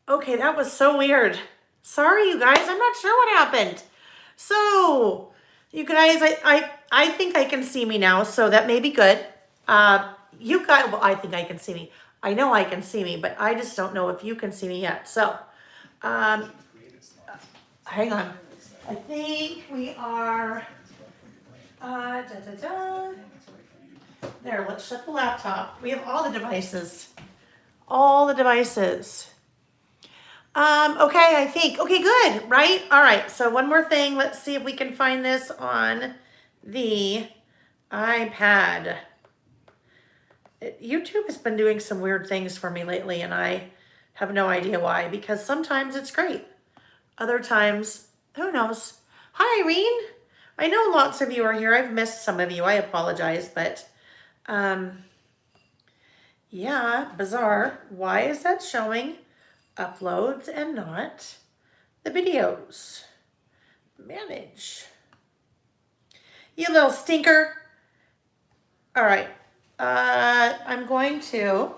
Okay, that was so weird. Sorry, you guys. I'm not sure what happened. So, you guys, I think I can see me now, so that may be good. You guys, well, I think I can see me. I know I can see me, but I just don't know if you can see me yet. So, um, hang on. I think we are. Da, da, da. There, let's shut the laptop. We have all the devices. All the devices. Okay, I think. Okay, good, right? All right, so one more thing. Let's see if we can find this on the iPad. YouTube has been doing some weird things for me lately, and I have no idea why, because sometimes it's great. Other times, who knows? Hi, Irene. I know lots of you are here. I've missed some of you. I apologize, but yeah, bizarre. Why is that showing uploads and not the videos? Manage. You little stinker. All right. I'm going to,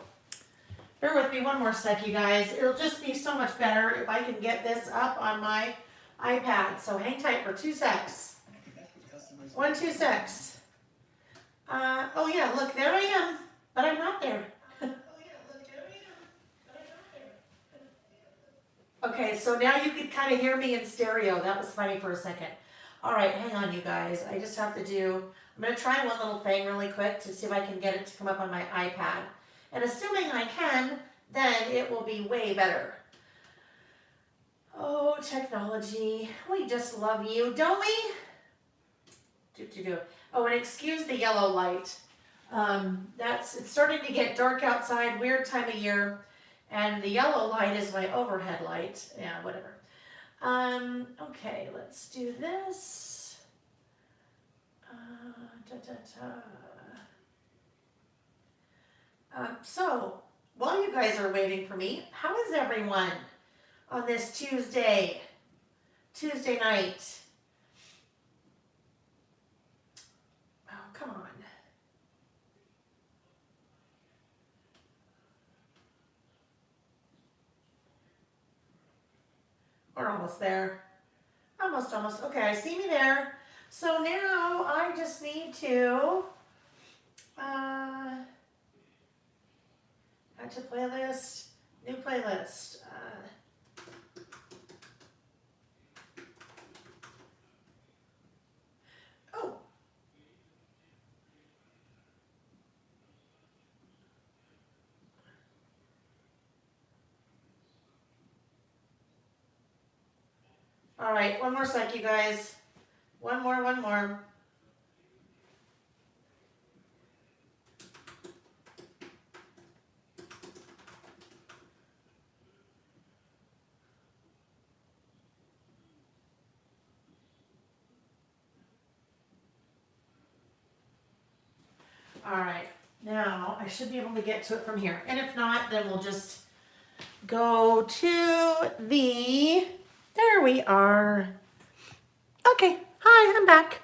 bear with me one more sec, you guys. It'll just be so much better if I can get this up on my iPad. So hang tight for 2 secs. 2 secs. Oh yeah, look, there I am, but I'm not there. Okay, so now you can kind of hear me in stereo. That was funny for a second. All right, hang on, you guys. I just have to do, I'm going to try one little thing really quick to see if I can get it to come up on my iPad. And assuming I can, then it will be way better. Oh, technology. We just love you, don't we? Oh, and excuse the yellow light. It's starting to get dark outside, weird time of year. And the yellow light is my overhead light. Yeah, whatever. Okay, let's do this. So, while you guys are waiting for me, how is everyone on this Tuesday night? Oh, come on. We're almost there. Almost. Okay, I see me there. So now I just need to add to playlist, new playlist. Oh. All right, one more sec, you guys. One more. All right, now I should be able to get to it from here. And if not, then we'll just go to there we are. Okay, hi, I'm back.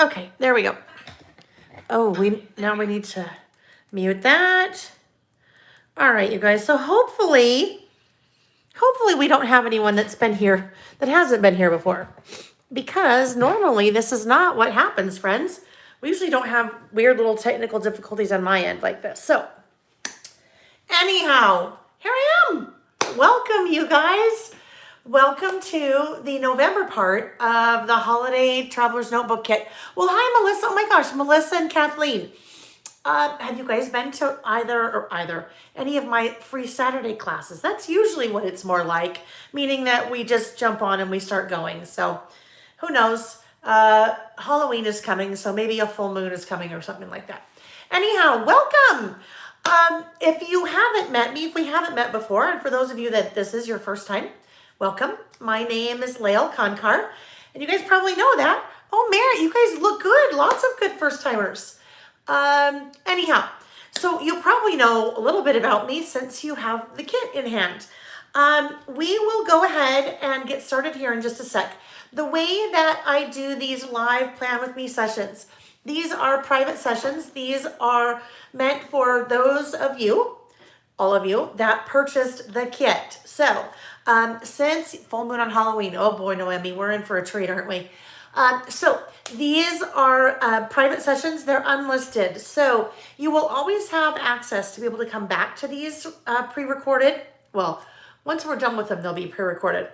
Okay, there we go. Oh, now we need to mute that. All right, you guys. So hopefully we don't have anyone that hasn't been here before, because normally this is not what happens, friends. We usually don't have weird little technical difficulties on my end like this. So anyhow, here I am. Welcome, you guys. Welcome to the November part of the Holiday Traveler's Notebook Kit. Well, hi, Melissa. Oh my gosh, Melissa and Kathleen. Have you guys been to any of my free Saturday classes? That's usually what it's more like, meaning that we just jump on and we start going. So who knows? Halloween is coming, so maybe a full moon is coming or something like that. Anyhow, welcome. If you haven't met me, if we haven't met before, and for those of you that this is your first time, welcome. My name is Lael Konkar, and you guys probably know that. Oh, Mary, you guys look good. Lots of good first-timers. Anyhow, so you probably know a little bit about me since you have the kit in hand. We will go ahead and get started here in just a sec. The way that I do these live Plan With Me sessions, these are private sessions. These are meant for those of you all of you that purchased the kit. So since full moon on Halloween, oh boy, Noemi, we're in for a treat, aren't we? So these are private sessions. They're unlisted. So you will always have access to be able to come back to these pre-recorded. Well, once we're done with them, they'll be pre-recorded.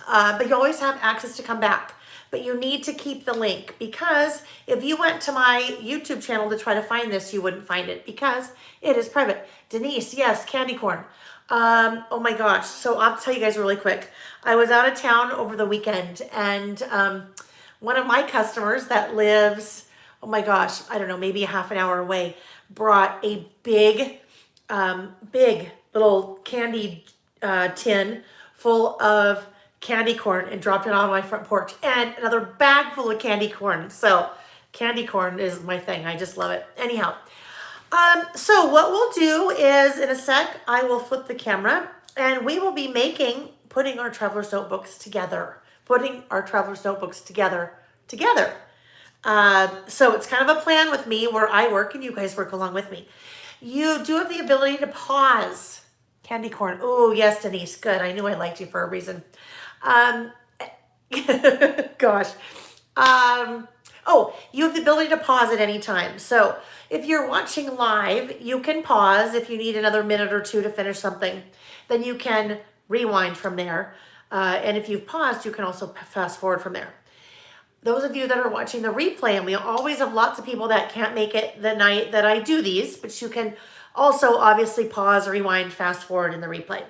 But you always have access to come back. But you need to keep the link, because if you went to my YouTube channel to try to find this, you wouldn't find it because it is private. Denise, yes, candy corn. Oh my gosh. So I'll tell you guys really quick. I was out of town over the weekend, and one of my customers that lives, oh my gosh, I don't know, maybe a half an hour away, brought a big little candy tin full of candy corn and dropped it on my front porch, and another bag full of candy corn. So candy corn is my thing. I just love it. Anyhow, so what we'll do is in a sec, I will flip the camera and we will be putting our traveler's notebooks together, together. So it's kind of a plan with me where I work and you guys work along with me. You do have the ability to pause. Candy corn. Oh, yes, Denise. Good. I knew I liked you for a reason. Gosh. Oh, you have the ability to pause at any time. So if you're watching live, you can pause if you need another minute or two to finish something. Then you can rewind from there. And if you've paused, you can also fast forward from there. Those of you that are watching the replay, and we always have lots of people that can't make it the night that I do these, but you can also obviously pause, rewind, fast forward in the replay.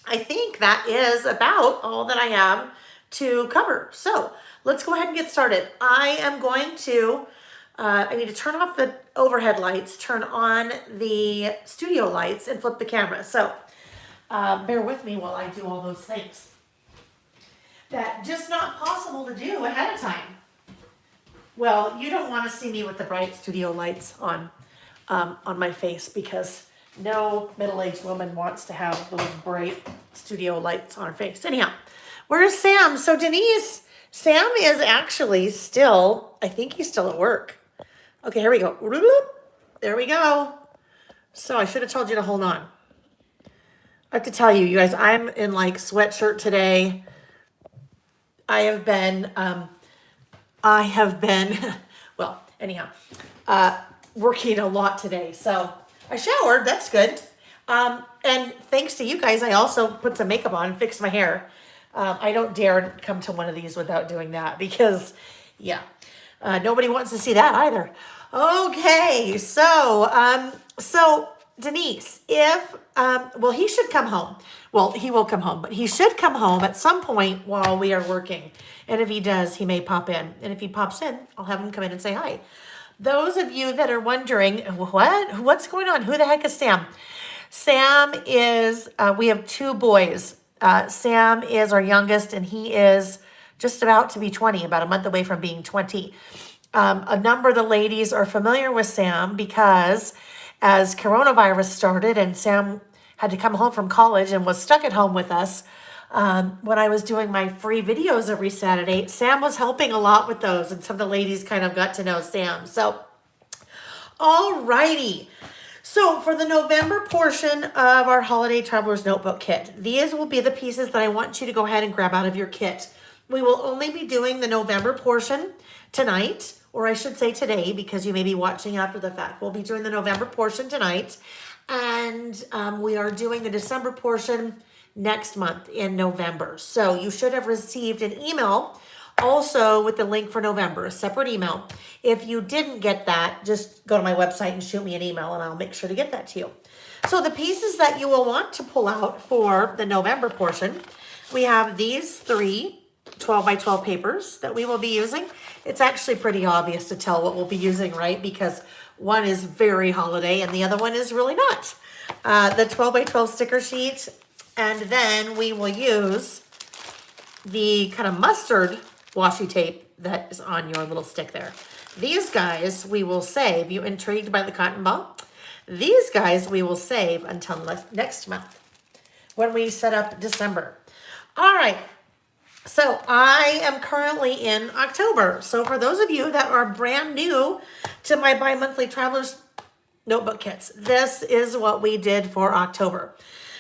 I think that is about all that I have to cover. So let's go ahead and get started. I am going to, I need to turn off the overhead lights, turn on the studio lights, and flip the camera. So bear with me while I do all those things. That just not possible to do ahead of time. Well, you don't want to see me with the bright studio lights on my face, because no middle-aged woman wants to have those bright studio lights on her face. Anyhow, where's Sam? So Denise, Sam is actually still, I think he's still at work. Okay, here we go. There we go. So I should have told you to hold on. I have to tell you, you guys, I'm in like sweatshirt today. I have been, well, anyhow, working a lot today. So I showered, that's good. And thanks to you guys, I also put some makeup on and fixed my hair. I don't dare come to one of these without doing that, because yeah, nobody wants to see that either. Okay, so Denise, if, well, he should come home. Well, he will come home, but he should come home at some point while we are working. And if he does, he may pop in. And if he pops in, I'll have him come in and say hi. Those of you that are wondering, what's going on? Who the heck is Sam? Sam is, we have two boys. Sam is our youngest, and he is just about to be 20, about a month away from being 20. A number of the ladies are familiar with Sam because as coronavirus started and Sam had to come home from college and was stuck at home with us, when I was doing my free videos every Saturday, Sam was helping a lot with those, and some of the ladies kind of got to know Sam. So, all righty. So for the November portion of our Holiday Traveler's Notebook Kit, these will be the pieces that I want you to go ahead and grab out of your kit. We will only be doing the November portion tonight, or I should say today, because you may be watching after the fact. We'll be doing the November portion tonight, and we are doing the December portion next month in November. So you should have received an email also with the link for November, a separate email. If you didn't get that, just go to my website and shoot me an email and I'll make sure to get that to you. So the pieces that you will want to pull out for the November portion, we have these 3 12 by 12 papers that we will be using. It's actually pretty obvious to tell what we'll be using, right? Because one is very holiday and the other one is really not. The 12 by 12 sticker sheet, and then we will use the kind of mustard washi tape that is on your little stick there. These guys we will save. You intrigued by the cotton ball? These guys we will save until next month when we set up December. All right. So I am currently in October. So for those of you that are brand new to my bi-monthly Traveler's notebook kits. This is what we did for October.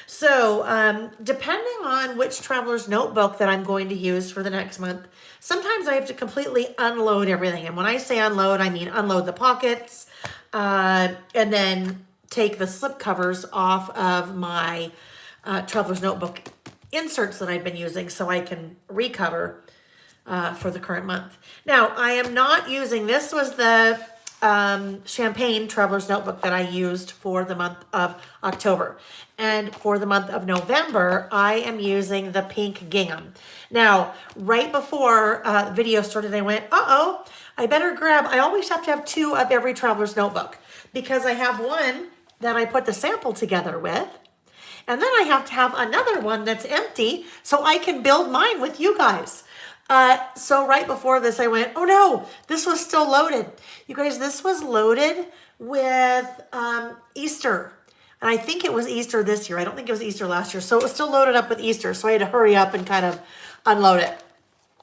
So depending on which traveler's notebook that I'm going to use for the next month, sometimes I have to completely unload everything. And when I say unload, I mean unload the pockets and then take the slip covers off of my traveler's notebook inserts that I've been using so I can recover for the current month. Now, I am not using, this was the Champagne Traveler's Notebook that I used for the month of October. And for the month of November, I am using the pink gingham. Now, right before the video started, I went, uh-oh, I better grab, I always have to have 2 of every Traveler's Notebook because I have one that I put the sample together with. And then I have to have another one that's empty so I can build mine with you guys. So right before this, I went, oh no, this was still loaded. You guys, this was loaded with Easter. And I think it was Easter this year. I don't think it was Easter last year. So it was still loaded up with Easter. So I had to hurry up and kind of unload it.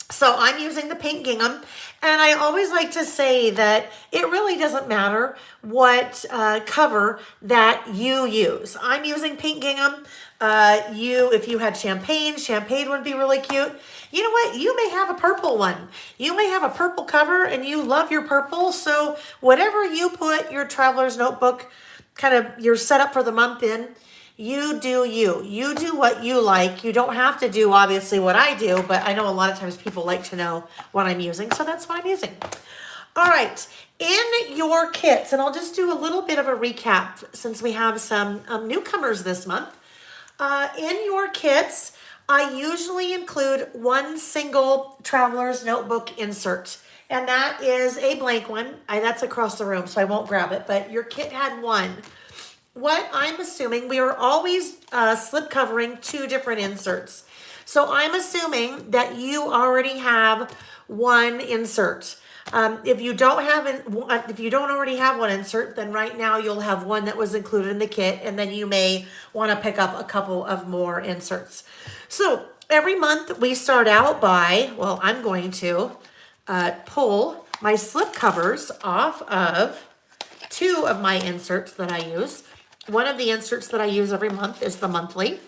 So I'm using the pink gingham, and I always like to say that it really doesn't matter what cover that you use. I'm using pink gingham. If you had champagne would be really cute. You know what? You may have a purple one. You may have a purple cover and you love your purple. So whatever you put your traveler's notebook, kind of your setup for the month in, you do you. You do what you like. You don't have to do, obviously, what I do, but I know a lot of times people like to know what I'm using, so that's what I'm using. All right, in your kits, and I'll just do a little bit of a recap since we have some newcomers this month. In your kits, I usually include one single traveler's notebook insert, and that is a blank one. That's across the room, so I won't grab it, but your kit had one. What I'm assuming, we are always slip covering 2 different inserts. So I'm assuming that you already have one insert. If you don't already have one insert, then right now you'll have one that was included in the kit, and then you may want to pick up a couple of more inserts. So every month we start out by, well, I'm going to pull my slip covers off of 2 of my inserts that I use. One of the inserts that I use every month is the monthly.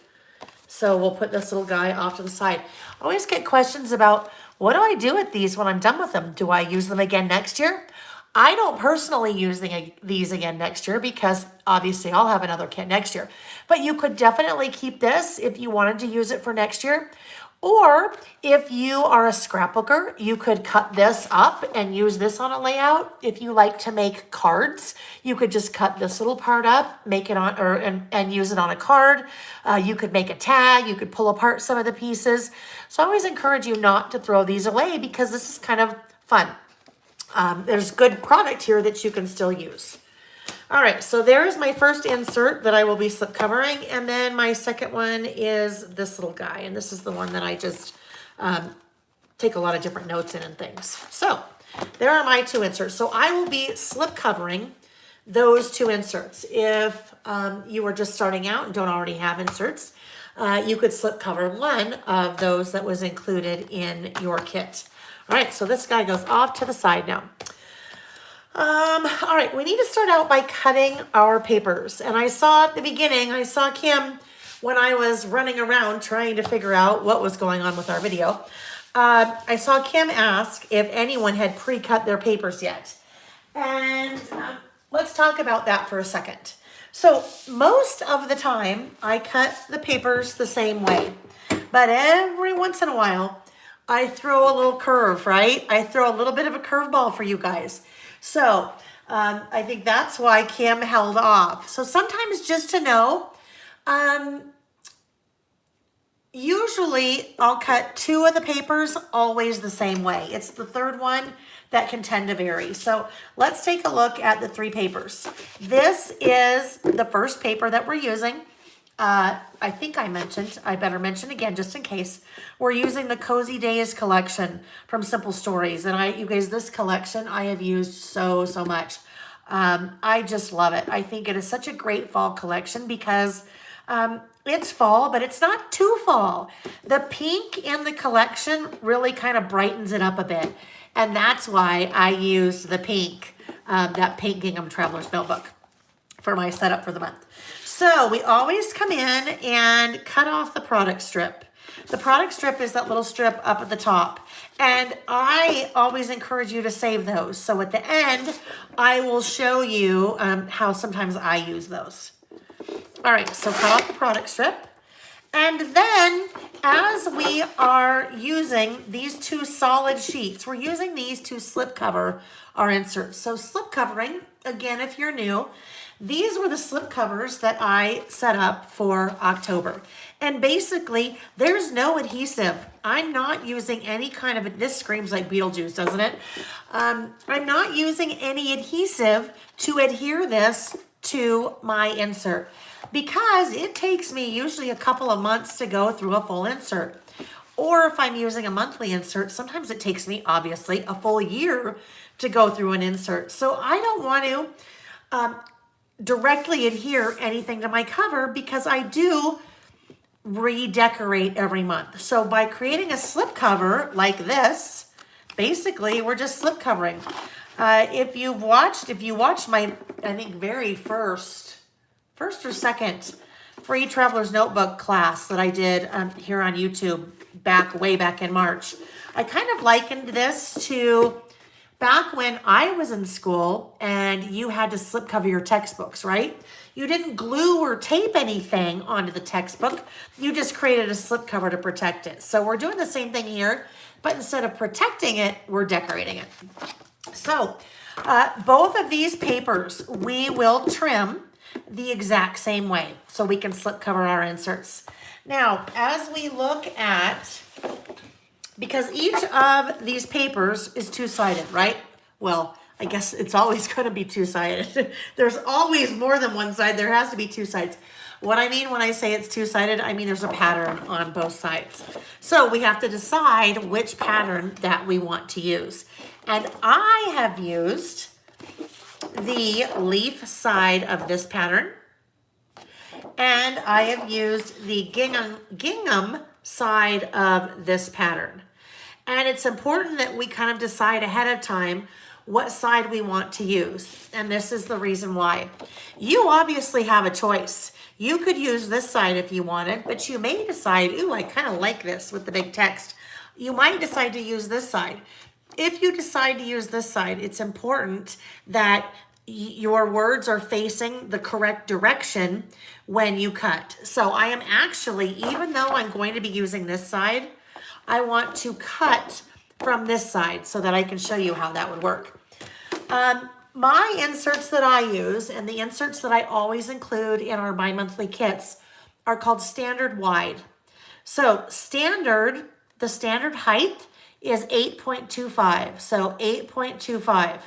So we'll put this little guy off to the side. I always get questions about, what do I do with these when I'm done with them? Do I use them again next year? I don't personally use these again next year because obviously I'll have another kit next year. But you could definitely keep this if you wanted to use it for next year. Or if you are a scrapbooker, you could cut this up and use this on a layout. If you like to make cards, you could just cut this little part up, make it on, and use it on a card. You could make a tag. You could pull apart some of the pieces. So I always encourage you not to throw these away because this is kind of fun. There's good product here that you can still use. All right, so there is my first insert that I will be slip covering, and then my second one is this little guy, and this is the one that I just take a lot of different notes in and things. So there are my 2 inserts. So I will be slip covering those 2 inserts. If you are just starting out and don't already have inserts, you could slip cover one of those that was included in your kit. All right, so this guy goes off to the side now. All right, we need to start out by cutting our papers. And I saw at the beginning, I saw Kim when I was running around trying to figure out what was going on with our video. I saw Kim ask if anyone had pre-cut their papers yet. And let's talk about that for a second. So most of the time, I cut the papers the same way. But every once in a while, I throw a little curve, right? I throw a little bit of a curveball for you guys. So I think that's why Kim held off. So sometimes just to know, usually I'll cut 2 of the papers always the same way. It's the third one that can tend to vary. So let's take a look at the 3 papers. This is the first paper that we're using. I think I better mention again, just in case. We're using the Cozy Days collection from Simple Stories. And you guys, this collection I have used so much. I just love it. I think it is such a great fall collection because it's fall, but it's not too fall. The pink in the collection really kind of brightens it up a bit. And that's why I used the pink, that pink gingham Traveler's Notebook. for my setup for the month. So we always come in and cut off the product strip. The product strip is that little strip up at the top. And I always encourage you to save those. So at the end, I will show you how sometimes I use those. All right, so cut off the product strip. And then as we are using these two solid sheets, we're using these to slip cover our inserts. So slip covering, again, if you're new, these were the slip covers that I set up for October. And basically, there's no adhesive. I'm not using any kind of, this screams like Beetlejuice, doesn't it? I'm not using any adhesive to adhere this to my insert because it takes me usually a couple of months to go through a full insert. Or if I'm using a monthly insert, sometimes it takes me, obviously, a full year to go through an insert. So I don't want to directly adhere anything to my cover because I do redecorate every month. So by creating a slip cover like this, basically we're just slip covering. If you watched my, I think very first or second free Traveler's Notebook class that I did here on YouTube way back in March, I kind of likened this to back when I was in school and you had to slip cover your textbooks, right? You didn't glue or tape anything onto the textbook. You just created a slip cover to protect it. So we're doing the same thing here, but instead of protecting it, we're decorating it. So both of these papers, we will trim the exact same way so we can slip cover our inserts. Now, as we look at, because each of these papers is two-sided, right? Well, I guess it's always going to be two-sided. There's always more than one side. There has to be two sides. What I mean when I say it's two-sided, I mean there's a pattern on both sides. So we have to decide which pattern that we want to use. And I have used the leaf side of this pattern. And I have used the gingham side of this pattern. And it's important that we kind of decide ahead of time what side we want to use. And this is the reason why. You obviously have a choice. You could use this side if you wanted, but you may decide, ooh, I kind of like this with the big text. You might decide to use this side. If you decide to use this side, it's important that your words are facing the correct direction when you cut. So I am actually, even though I'm going to be using this side, I want to cut from this side so that I can show you how that would work. My inserts that I use and the inserts that I always include in our bi-monthly kits are called standard wide. So the standard height is 8.25. So 8.25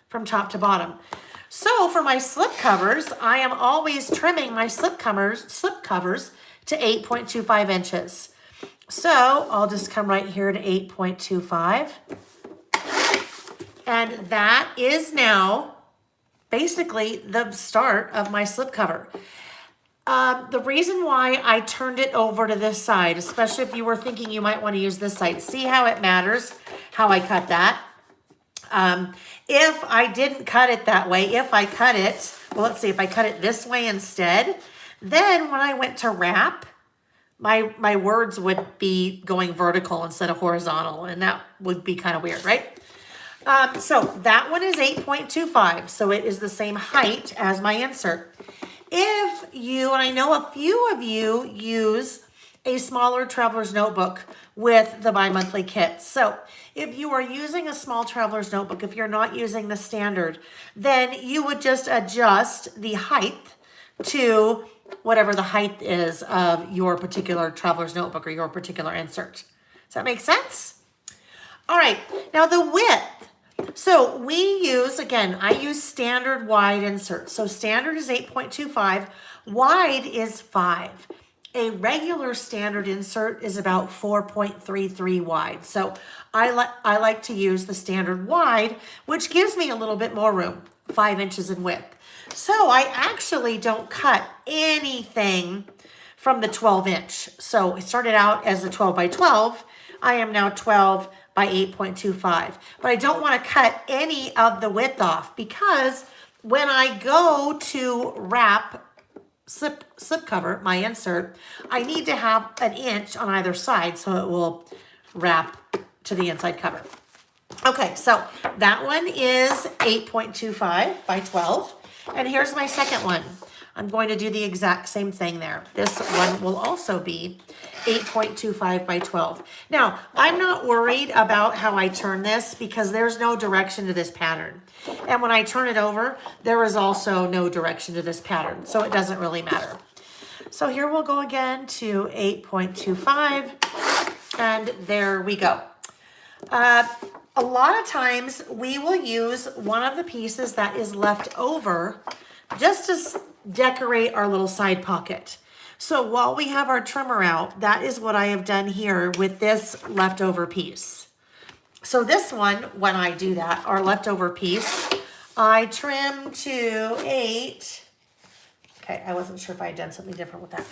from top to bottom. So for my slip covers, I am always trimming my slip covers to 8.25 inches. So I'll just come right here to 8.25. And that is now basically the start of my slip cover. The reason why I turned it over to this side, especially if you were thinking you might want to use this side, see how it matters how I cut that? If I didn't cut it that way, if I cut it, well, let's see, if I cut it this way instead, then when I went to wrap, my words would be going vertical instead of horizontal, and that would be kind of weird, right? So that one is 8.25, so it is the same height as my insert. If you, and I know a few of you use a smaller Traveler's Notebook with the bi-monthly kit. So if you are using a small Traveler's Notebook, if you're not using the standard, then you would just adjust the height to whatever the height is of your particular Traveler's Notebook or your particular insert. Does that make sense? All right, now the width. So we use, again, I use standard wide inserts. So standard is 8.25, wide is 5. A regular standard insert is about 4.33 wide. So I like to use the standard wide, which gives me a little bit more room, 5 inches in width. So I actually don't cut anything from the 12 inch. So it started out as a 12 by 12. I am now 12 by 8.25. But I don't want to cut any of the width off because when I go to wrap slip cover my insert, I need to have an inch on either side so it will wrap to the inside cover. Okay, so that one is 8.25 by 12. And here's my second one. I'm going to do the exact same thing there. This one will also be 8.25 by 12. Now, I'm not worried about how I turn this because there's no direction to this pattern. And when I turn it over, there is also no direction to this pattern, so it doesn't really matter. So here we'll go again to 8.25, and there we go. A lot of times we will use one of the pieces that is left over just to decorate our little side pocket. So while we have our trimmer out, that is what I have done here with this leftover piece. So this one, when I do that, our leftover piece, I trim to 8. Okay, I wasn't sure if I had done something different with that.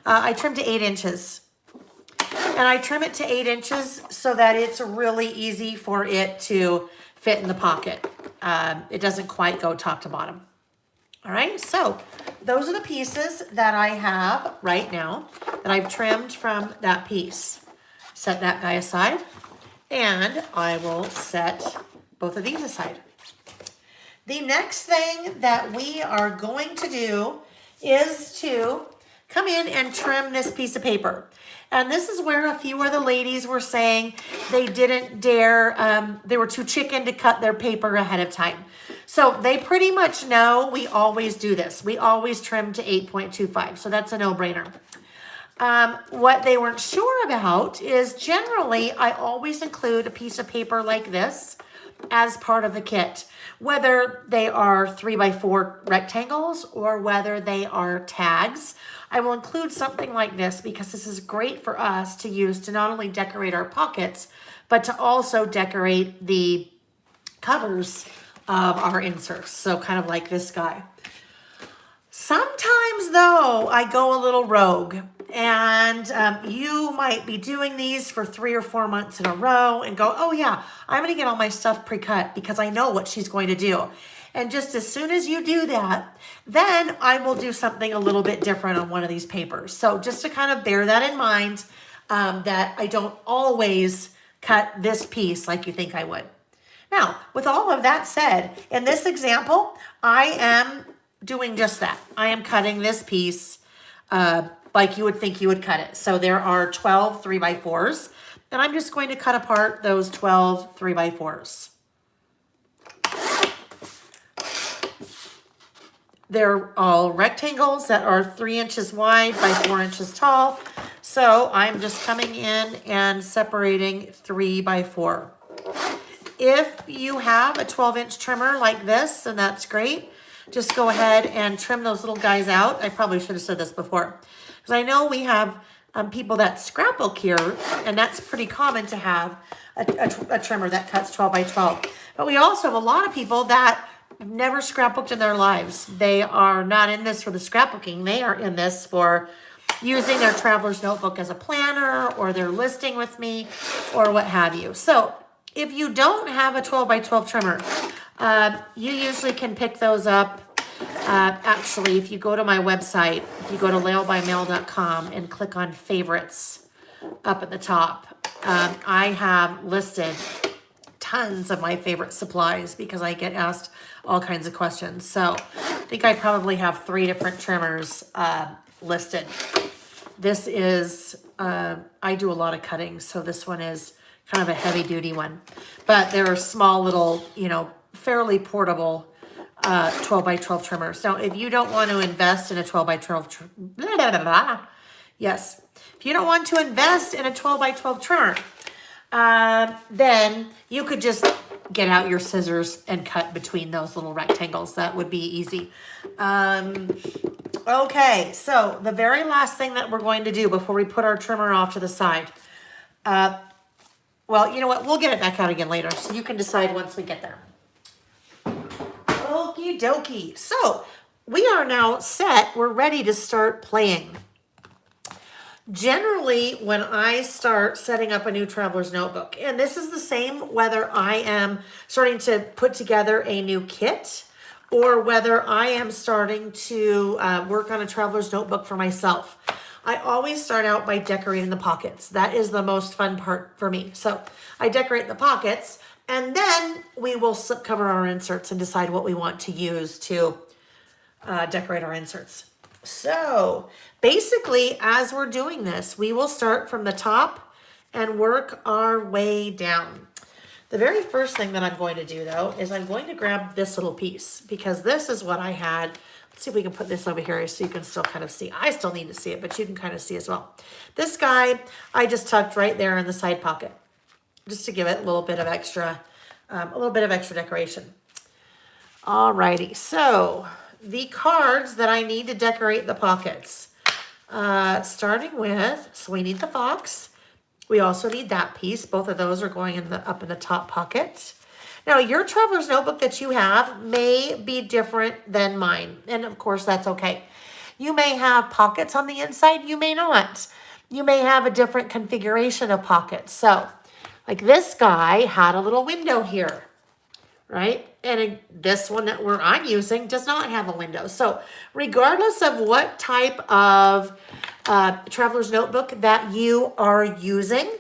I trim to 8 inches. And I trim it to 8 inches so that it's really easy for it to fit in the pocket. It doesn't quite go top to bottom. All right, so those are the pieces that I have right now that I've trimmed from that piece. Set that guy aside, and I will set both of these aside. The next thing that we are going to do is to come in and trim this piece of paper. And this is where a few of the ladies were saying they didn't dare, they were too chicken to cut their paper ahead of time. So they pretty much know we always do this. We always trim to 8.25, so that's a no-brainer. What they weren't sure about is generally I always include a piece of paper like this as part of the kit, whether they are 3x4 rectangles or whether they are tags. I will include something like this because this is great for us to use to not only decorate our pockets, but to also decorate the covers of our inserts. So kind of like this guy. Sometimes though, I go a little rogue, and you might be doing these for 3 or 4 months in a row and go, oh yeah, I'm gonna get all my stuff pre-cut because I know what she's going to do. And just as soon as you do that, then I will do something a little bit different on one of these papers. So just to kind of bear that in mind, that I don't always cut this piece like you think I would. Now, with all of that said, in this example, I am doing just that. I am cutting this piece like you would think you would cut it. So there are 12 3x4s, and I'm just going to cut apart those 12 3x4s. They're all rectangles that are 3 inches wide by 4 inches tall. So I'm just coming in and separating 3x4. If you have a 12-inch trimmer like this, and that's great, just go ahead and trim those little guys out. I probably should have said this before, because I know we have people that scrapbook here, and that's pretty common to have a trimmer that cuts 12 by 12. But we also have a lot of people that have never scrapbooked in their lives. They are not in this for the scrapbooking. They are in this for using their traveler's notebook as a planner, or they're listing with me, or what have you. So if you don't have a 12 by 12 trimmer, you usually can pick those up. Actually, if you go to my website, if you go to lailbymail.com and click on favorites up at the top, I have listed tons of my favorite supplies because I get asked all kinds of questions. So I think I probably have 3 different trimmers listed. This is, I do a lot of cutting, so this one is kind of a heavy duty one. But there are small little, fairly portable 12 by 12 trimmers. Now, if you don't want to invest in a 12 by 12 yes, if you don't want to invest in a 12 by 12 trimmer, then you could just get out your scissors and cut between those little rectangles. That would be easy. Okay, so the very last thing that we're going to do before we put our trimmer off to the side, well, you know what? We'll get it back out again later, so you can decide once we get there. Okie dokie. So we are now set. We're ready to start playing. Generally, when I start setting up a new traveler's notebook, and this is the same whether I am starting to put together a new kit or whether I am starting to work on a traveler's notebook for myself. I always start out by decorating the pockets. That is the most fun part for me. So I decorate the pockets, and then we will slip cover our inserts and decide what we want to use to decorate our inserts. So basically, as we're doing this, we will start from the top and work our way down. The very first thing that I'm going to do, though, is I'm going to grab this little piece, because this is what I had. Let's see if we can put this over here so you can still kind of see. I still need to see it, but you can kind of see as well. This guy, I just tucked right there in the side pocket, just to give it a little bit of extra decoration. Alrighty, so the cards that I need to decorate the pockets, starting with, so we need the fox. We also need that piece. Both of those are going up in the top pocket. Now, your traveler's notebook that you have may be different than mine. And of course, that's okay. You may have pockets on the inside. You may not. You may have a different configuration of pockets. So, like this guy had a little window here, right? And this one that I'm using does not have a window. So regardless of what type of traveler's notebook that you are using,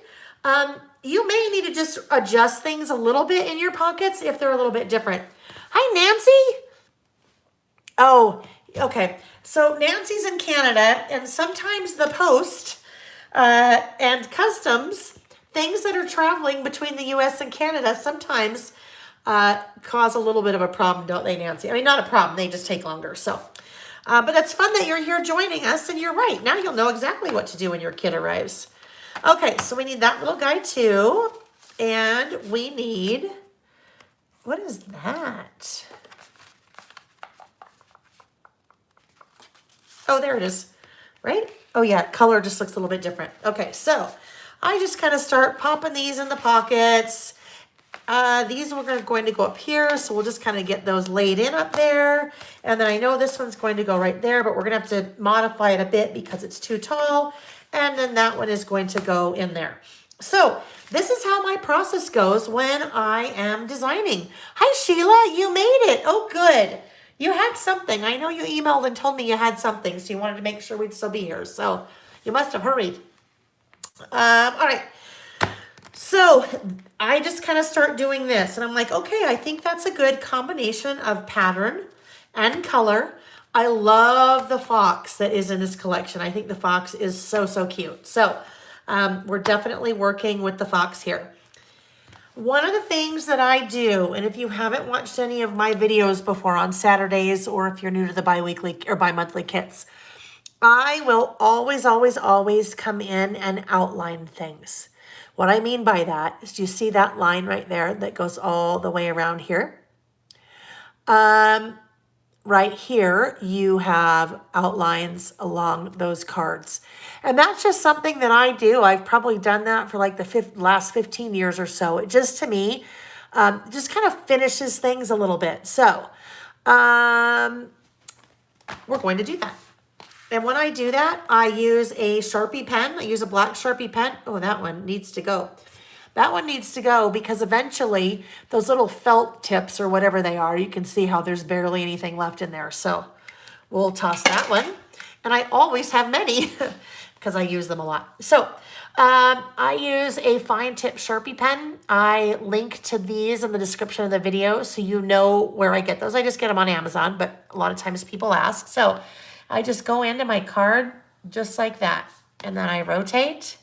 you may need to just adjust things a little bit in your pockets if they're a little bit different. Hi, Nancy. Oh, okay. So Nancy's in Canada, and sometimes the post and customs, things that are traveling between the U.S. and Canada, sometimes cause a little bit of a problem, don't they, Nancy? I mean, not a problem. They just take longer. So, but that's fun that you're here joining us, and you're right. Now you'll know exactly what to do when your kid arrives. Okay, so we need that little guy too, and we need, what is that? Oh, there it is, right? Oh yeah, color just looks a little bit different. Okay, so I just kind of start popping these in the pockets. These we're going to go up here, so we'll just kind of get those laid in up there. And then I know this one's going to go right there, but we're going to have to modify it a bit because it's too tall. And then that one is going to go in there. So this is how my process goes when I am designing. Hi, Sheila, you made it. Oh, good. You had something. I know you emailed and told me you had something, so you wanted to make sure we'd still be here. So you must have hurried. All right. So I just kind of start doing this, and I'm like, okay, I think that's a good combination of pattern and color. I love the fox that is in this collection. I think the fox is so, so cute. So we're definitely working with the fox here. One of the things that I do, and if you haven't watched any of my videos before on Saturdays, or if you're new to the bi-weekly or bi-monthly kits, I will always, always, always come in and outline things. What I mean by that is, do you see that line right there that goes all the way around here? Right here, you have outlines along those cards. And that's just something that I do. I've probably done that for like the last 15 years or so. It just, to me, just kind of finishes things a little bit. So we're going to do that. And when I do that, I use a Sharpie pen. I use a black Sharpie pen. Oh, that one needs to go. That one needs to go because eventually those little felt tips or whatever they are, you can see how there's barely anything left in there. So we'll toss that one. And I always have many because I use them a lot. So I use a fine tip Sharpie pen. I link to these in the description of the video so you know where I get those. I just get them on Amazon, but a lot of times people ask. So I just go into my card just like that. And then I rotate.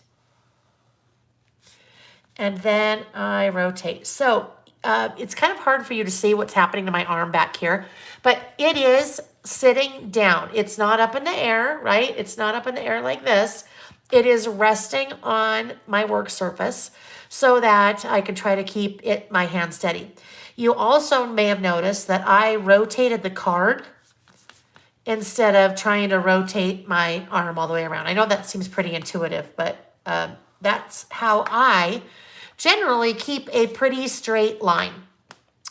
And then I rotate. So it's kind of hard for you to see what's happening to my arm back here, but it is sitting down. It's not up in the air, right? It's not up in the air like this. It is resting on my work surface so that I can try to keep my hand steady. You also may have noticed that I rotated the card instead of trying to rotate my arm all the way around. I know that seems pretty intuitive, but that's how I generally keep a pretty straight line.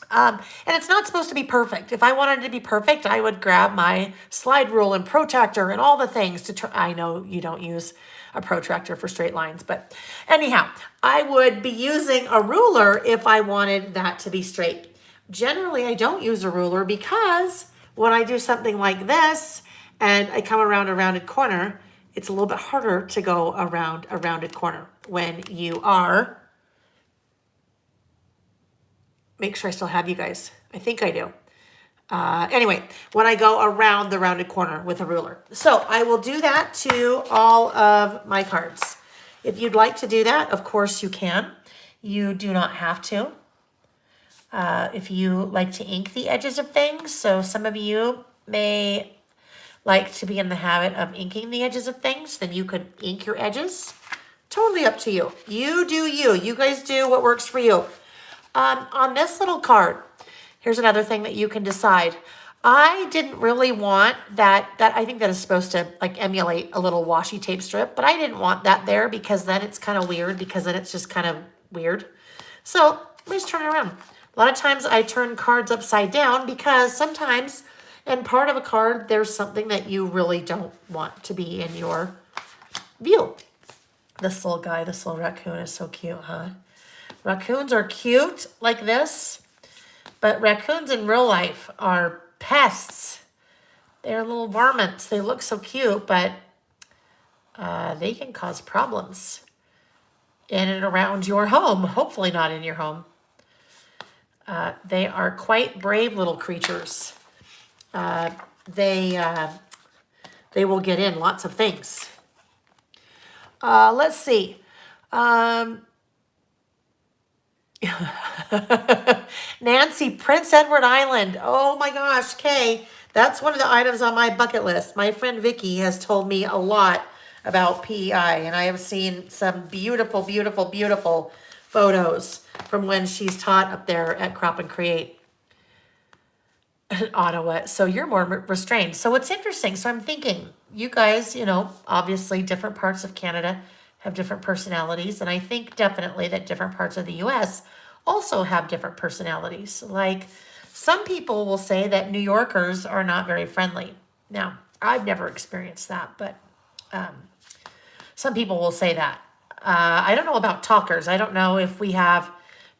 And it's not supposed to be perfect. If I wanted it to be perfect, I would grab my slide rule and protractor and all the things to try. I know you don't use a protractor for straight lines, but anyhow, I would be using a ruler if I wanted that to be straight. Generally, I don't use a ruler because when I do something like this and I come around a rounded corner, it's a little bit harder to go around a rounded corner when you are, make sure I still have you guys. I think I do. Anyway, when I go around the rounded corner with a ruler. So I will do that to all of my cards. If you'd like to do that, of course you can. You do not have to. If you like to ink the edges of things, so some of you may like to be in the habit of inking the edges of things, then you could ink your edges. Totally up to you. You do you. You guys do what works for you. On this little card, here's another thing that you can decide. I didn't really want that I think that is supposed to like emulate a little washi tape strip, but I didn't want that there because then it's kind of weird, because then it's just kind of weird. So let me just turn it around. A lot of times I turn cards upside down because sometimes in part of a card, there's something that you really don't want to be in your view. This little guy, this little raccoon is so cute, huh? Raccoons are cute like this, but raccoons in real life are pests. They're little varmints. They look so cute, but they can cause problems in and around your home. Hopefully not in your home. They are quite brave little creatures. They will get in lots of things. Let's see. Nancy, Prince Edward Island. Oh my gosh, Kay. That's one of the items on my bucket list. My friend Vicky has told me a lot about PEI, and I have seen some beautiful, beautiful, beautiful photos from when she's taught up there at Crop and Create in Ottawa. So you're more restrained. So it's interesting. So I'm thinking, you guys, obviously different parts of Canada have different personalities. And I think definitely that different parts of the US also have different personalities. Like some people will say that New Yorkers are not very friendly. Now, I've never experienced that, but some people will say that. I don't know about talkers. I don't know if we have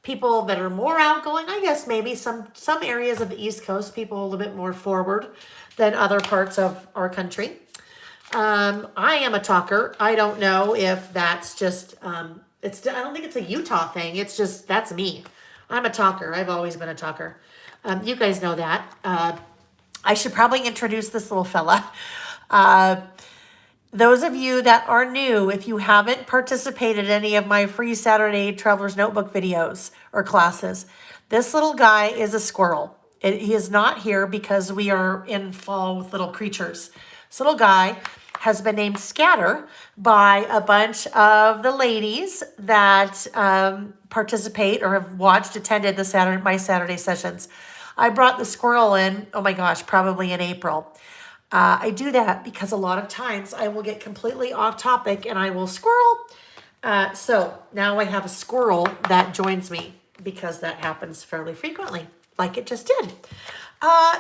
people that are more outgoing. I guess maybe some areas of the East Coast, people a little bit more forward than other parts of our country. I am a talker. I don't know if that's just, I don't think it's a Utah thing. It's just, that's me. I'm a talker. I've always been a talker. You guys know that. I should probably introduce this little fella. Those of you that are new, if you haven't participated in any of my free Saturday Traveler's Notebook videos or classes, this little guy is a squirrel. He is not here because we are in fall with little creatures. This little guy has been named Scatter by a bunch of the ladies that participate or have attended my Saturday sessions. I brought the squirrel in, oh my gosh, probably in April. I do that because a lot of times I will get completely off topic and I will squirrel. So now I have a squirrel that joins me because that happens fairly frequently, like it just did.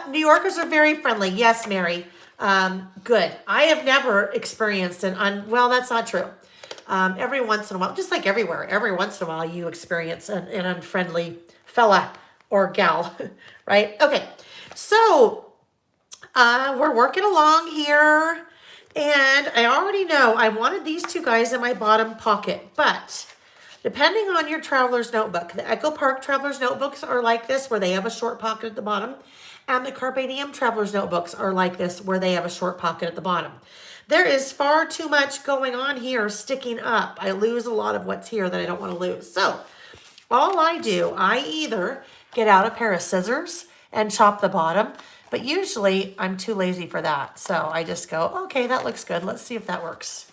New Yorkers are very friendly. Yes, Mary. Good. I have never experienced well, that's not true. Every once in a while, just like everywhere, every once in a while you experience an unfriendly fella or gal, right? Okay. So, we're working along here, and I already know I wanted these two guys in my bottom pocket, but depending on your Traveler's Notebook, the Echo Park Traveler's Notebooks are like this, where they have a short pocket at the bottom, and the Carpe Diem Traveler's Notebooks are like this, where they have a short pocket at the bottom. There is far too much going on here sticking up. I lose a lot of what's here that I don't want to lose. So, all I do, I either get out a pair of scissors and chop the bottom, but usually I'm too lazy for that. So I just go, okay, that looks good. Let's see if that works.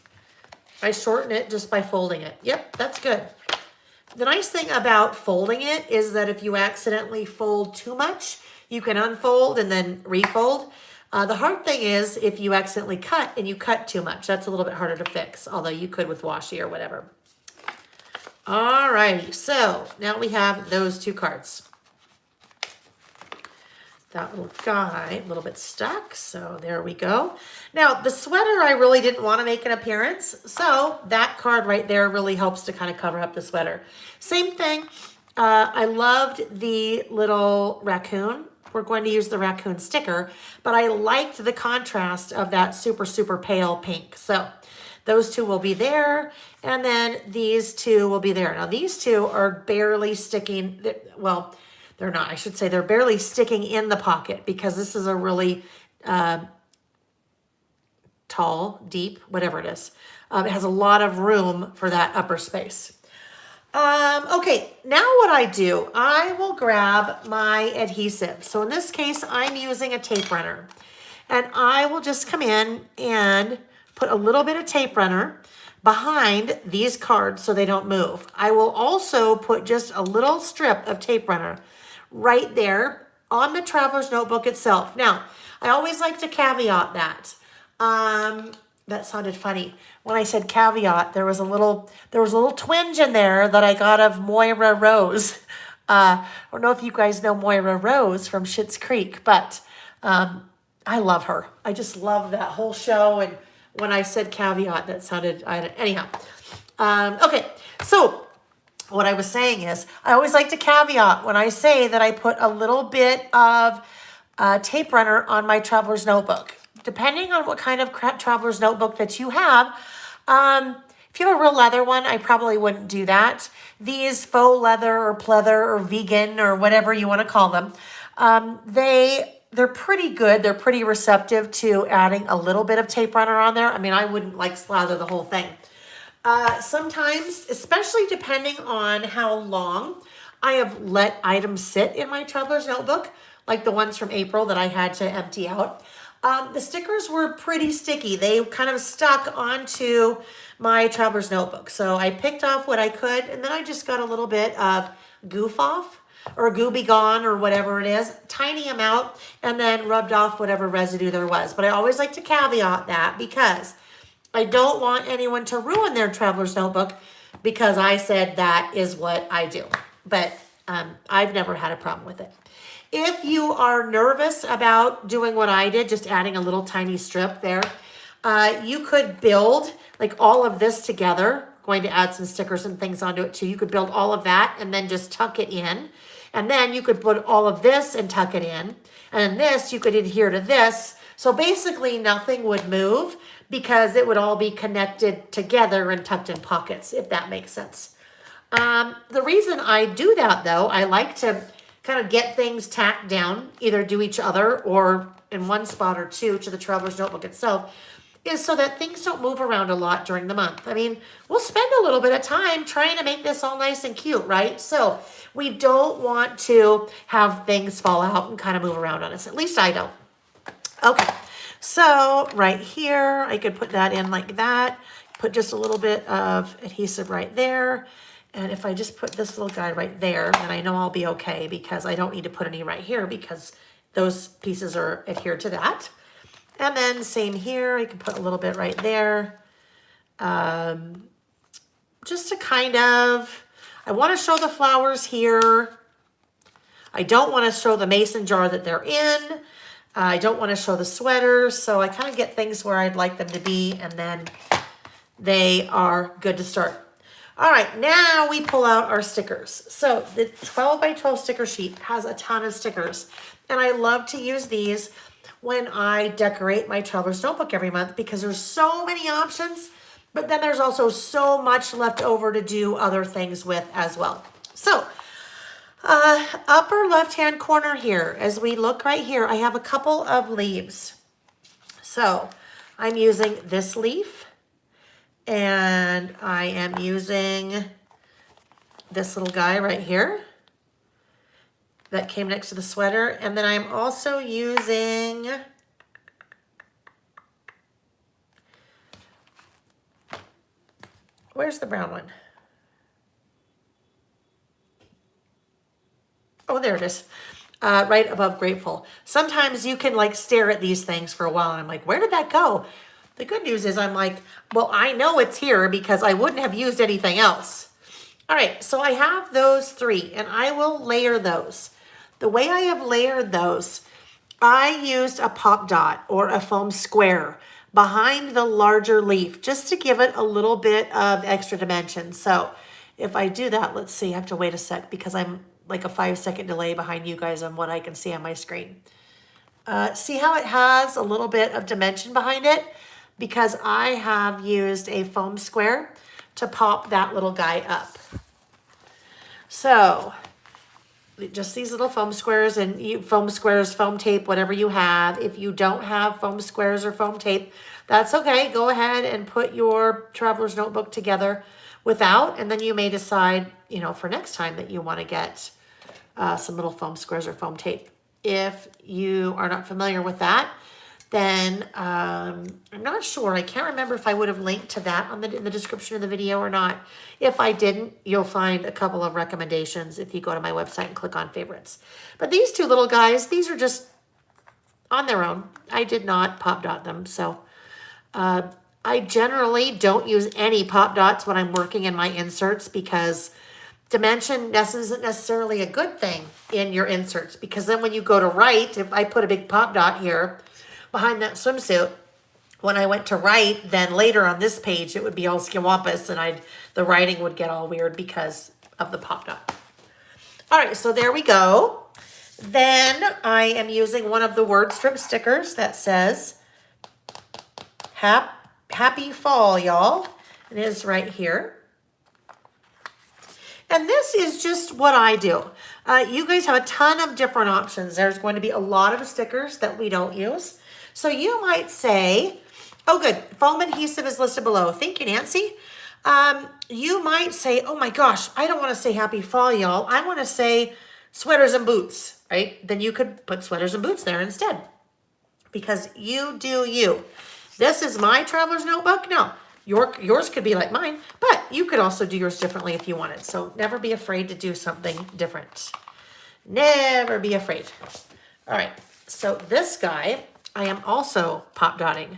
I shorten it just by folding it. Yep, that's good. The nice thing about folding it is that if you accidentally fold too much, you can unfold and then refold. The hard thing is if you accidentally cut and you cut too much. That's a little bit harder to fix, although you could with washi or whatever. All righty, so now we have those two cards. That little guy, a little bit stuck, so there we go. Now, the sweater, I really didn't want to make an appearance, so that card right there really helps to kind of cover up the sweater. Same thing, I loved the little raccoon. We're going to use the raccoon sticker, but I liked the contrast of that super, super pale pink. So those two will be there, and then these two will be there. Now these two are barely sticking, well, they're not, I should say they're barely sticking in the pocket because this is a really tall, deep, whatever it is. It has a lot of room for that upper space. Okay, now what I do, I will grab my adhesive. So in this case, I'm using a tape runner. And I will just come in and put a little bit of tape runner behind these cards so they don't move. I will also put just a little strip of tape runner right there on the traveler's notebook itself. Now, I always like to caveat that. That sounded funny. When I said caveat, there was a little twinge in there that I got of Moira Rose. I don't know if you guys know Moira Rose from Schitt's Creek, but I love her. I just love that whole show. And when I said caveat, that sounded, anyhow. Okay, so what I was saying is, I always like to caveat when I say that I put a little bit of tape runner on my traveler's notebook. Depending on what kind of traveler's notebook that you have, if you have a real leather one, I probably wouldn't do that. These faux leather or pleather or vegan or whatever you want to call them, they're pretty good. They're pretty receptive to adding a little bit of tape runner on there. I mean, I wouldn't like slather the whole thing. Sometimes, especially depending on how long I have let items sit in my traveler's notebook, like the ones from April that I had to empty out, the stickers were pretty sticky. They kind of stuck onto my traveler's notebook. So I picked off what I could, and then I just got a little bit of goof off or Goo Be Gone or whatever it is, tiny amount, and then rubbed off whatever residue there was. But I always like to caveat that because I don't want anyone to ruin their traveler's notebook because I said that is what I do. But I've never had a problem with it. If you are nervous about doing what I did, just adding a little tiny strip there, you could build like all of this together. Going to add some stickers and things onto it too. You could build all of that and then just tuck it in. And then you could put all of this and tuck it in. And this, you could adhere to this. So basically nothing would move because it would all be connected together and tucked in pockets, if that makes sense. The reason I do that though, I like to kind of get things tacked down, either to each other or in one spot or two to the traveler's notebook itself, is so that things don't move around a lot during the month. I mean, we'll spend a little bit of time trying to make this all nice and cute, right? So we don't want to have things fall out and kind of move around on us. At least I don't. Okay, so right here, I could put that in like that. Put just a little bit of adhesive right there. And if I just put this little guy right there, then I know I'll be okay because I don't need to put any right here because those pieces are adhered to that. And then same here, I can put a little bit right there. Just to kind of, I want to show the flowers here. I don't want to show the mason jar that they're in. I don't want to show the sweaters. So I kind of get things where I'd like them to be, and then they are good to start. All right, now we pull out our stickers. So the 12 by 12 sticker sheet has a ton of stickers, and I love to use these when I decorate my traveler's notebook every month because there's so many options, but then there's also so much left over to do other things with as well. So upper left-hand corner here, as we look right here, I have a couple of leaves. So I'm using this leaf, and I am using this little guy right here that came next to the sweater. And then I'm also using where's the brown one? Oh, there it is. Right above grateful. Sometimes you can like stare at these things for a while and I'm like, where did that go? The good news is I'm like, well, I know it's here because I wouldn't have used anything else. All right, so I have those three and I will layer those. The way I have layered those, I used a pop dot or a foam square behind the larger leaf just to give it a little bit of extra dimension. So If I do that, let's see, I have to wait a sec because I'm like a 5-second delay behind you guys on what I can see on my screen. See how it has a little bit of dimension behind it? Because I have used a foam square to pop that little guy up. So just these little foam squares, and foam squares, foam tape, whatever you have. If you don't have foam squares or foam tape, that's okay. Go ahead and put your traveler's notebook together without, and then you may decide, you know, for next time that you want to get some little foam squares or foam tape. If you are not familiar with that, then I'm not sure. I can't remember if I would have linked to that in the description of the video or not. If I didn't, you'll find a couple of recommendations if you go to my website and click on favorites. But these two little guys, these are just on their own. I did not pop dot them. So I generally don't use any pop dots when I'm working in my inserts because dimension isn't necessarily a good thing in your inserts, because then when you go to write, if I put a big pop dot here behind that swimsuit, when I went to write, then later on this page, it would be all skimwampus and the writing would get all weird because of the pop dot. All right, so there we go. Then I am using one of the word strip stickers that says, happy fall, y'all. It is right here. And this is just what I do. You guys have a ton of different options. There's going to be a lot of stickers that we don't use. So you might say, oh good, foam adhesive is listed below. Thank you, Nancy. You might say, oh my gosh, I don't want to say happy fall, y'all. I want to say sweaters and boots, right? Then you could put sweaters and boots there instead. Because you do you. This is my traveler's notebook. Now, yours could be like mine, but you could also do yours differently if you wanted. So never be afraid to do something different. Never be afraid. All right, so this guy, I am also pop dotting.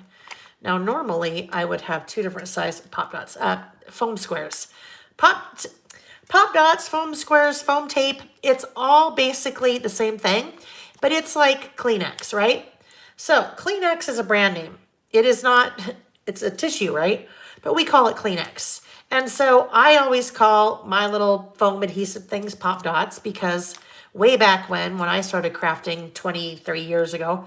Now, normally I would have two different size pop dots, foam squares. Pop dots, foam squares, foam tape, it's all basically the same thing, but it's like Kleenex, right? So Kleenex is a brand name. It is not, it's a tissue, right? But we call it Kleenex. And so I always call my little foam adhesive things pop dots because way back when I started crafting 23 years ago,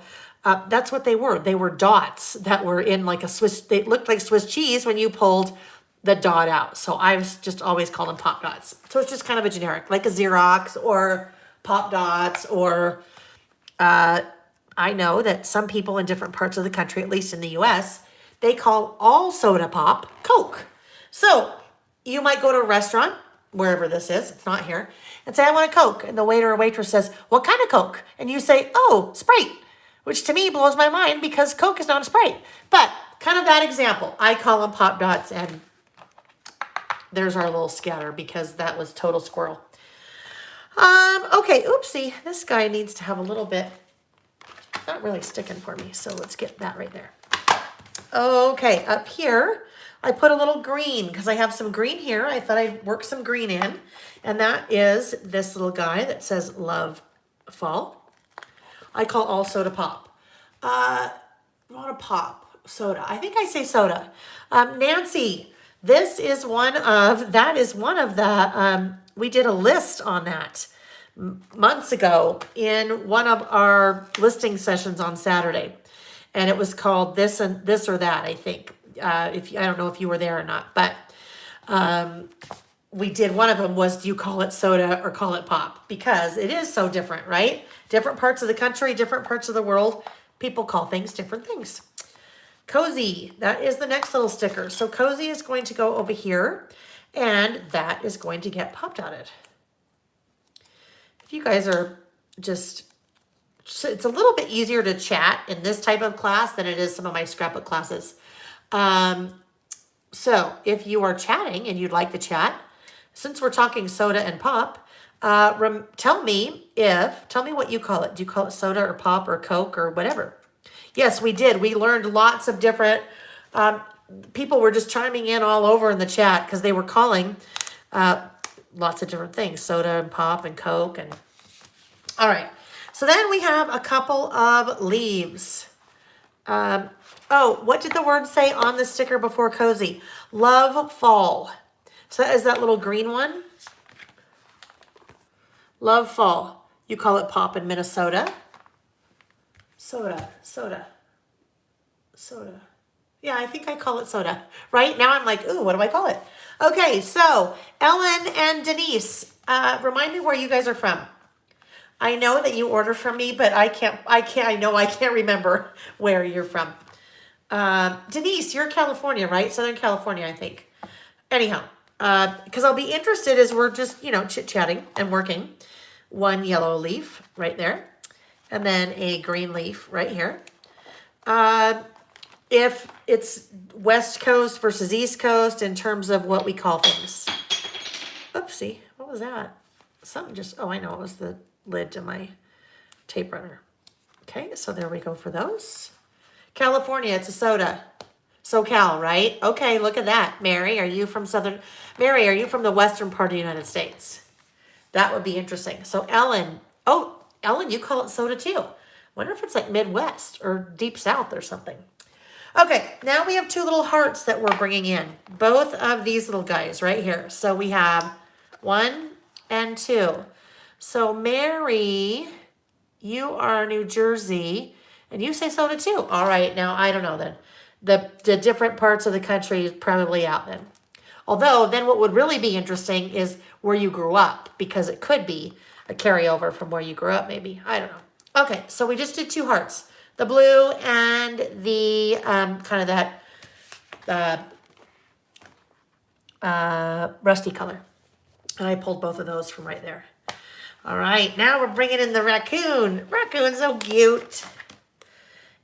that's what they were. They were dots that were in like a Swiss, they looked like Swiss cheese when you pulled the dot out. So I've just always called them pop dots. So it's just kind of a generic, like a Xerox or pop dots, or I know that some people in different parts of the country, at least in the US, they call all soda pop Coke. So you might go to a restaurant, wherever this is, it's not here, and say, I want a Coke. And the waiter or waitress says, what kind of Coke? And you say, oh, Sprite, which to me blows my mind because Coke is not a Sprite. But kind of that example, I call them pop dots, and there's our little scatter because that was total squirrel. Okay, oopsie, this guy needs to have a little bit, not really sticking for me, so let's get that right there. Okay, up here, I put a little green because I have some green here. I thought I'd work some green in, and that is this little guy that says love fall. I call all soda pop. Not a pop, soda. I think I say soda. Nancy, this is that is one of the, we did a list on that months ago in one of our listing sessions on Saturday. And it was called this and this or that, I think. I don't know if you were there or not, but we did, one of them was, do you call it soda or call it pop? Because it is so different, right? Different parts of the country, different parts of the world, people call things different things. Cozy, that is the next little sticker. So cozy is going to go over here, and that is going to get pop dotted. If you guys are just, it's a little bit easier to chat in this type of class than it is some of my scrapbook classes. So if you are chatting and you'd like to chat, since we're talking soda and pop, tell me what you call it. Do you call it soda or pop or Coke or whatever? Yes, we did. We learned lots of different, people were just chiming in all over in the chat because they were calling lots of different things, soda and pop and Coke. And all right. So then we have a couple of leaves. Oh, what did the word say on the sticker before cozy? Love fall. So that is that little green one. Love fall. You call it pop in Minnesota. Soda, soda, soda. Yeah, I think I call it soda. Right now I'm like, ooh, what do I call it? Okay, so Ellen and Denise, remind me where you guys are from. I know that you order from me, but I can't remember where you're from. Denise, you're California, right? Southern California, I think. Anyhow, because I'll be interested as we're just, chit-chatting and working. One yellow leaf right there, and then a green leaf right here. If it's West Coast versus East Coast in terms of what we call things. Oopsie, what was that? Something just, oh, I know, it was the lid to my tape runner. Okay, so there we go for those. California, it's a soda. SoCal, right? Okay, look at that. Mary, are you from Mary, are you from the western part of the United States? That would be interesting. So Ellen, oh, Ellen, you call it soda too. Wonder if it's like Midwest or Deep South or something. Okay, now we have two little hearts that we're bringing in. Both of these little guys right here. So we have 1 and 2. So Mary, you are New Jersey, and you say soda too. All right, now I don't know then. The different parts of the country is probably out then. Although then what would really be interesting is where you grew up, because it could be a carryover from where you grew up maybe. I don't know. Okay, so we just did 2 hearts. The blue and the kind of that rusty color. And I pulled both of those from right there. All right, now we're bringing in the raccoon. Raccoon's so cute.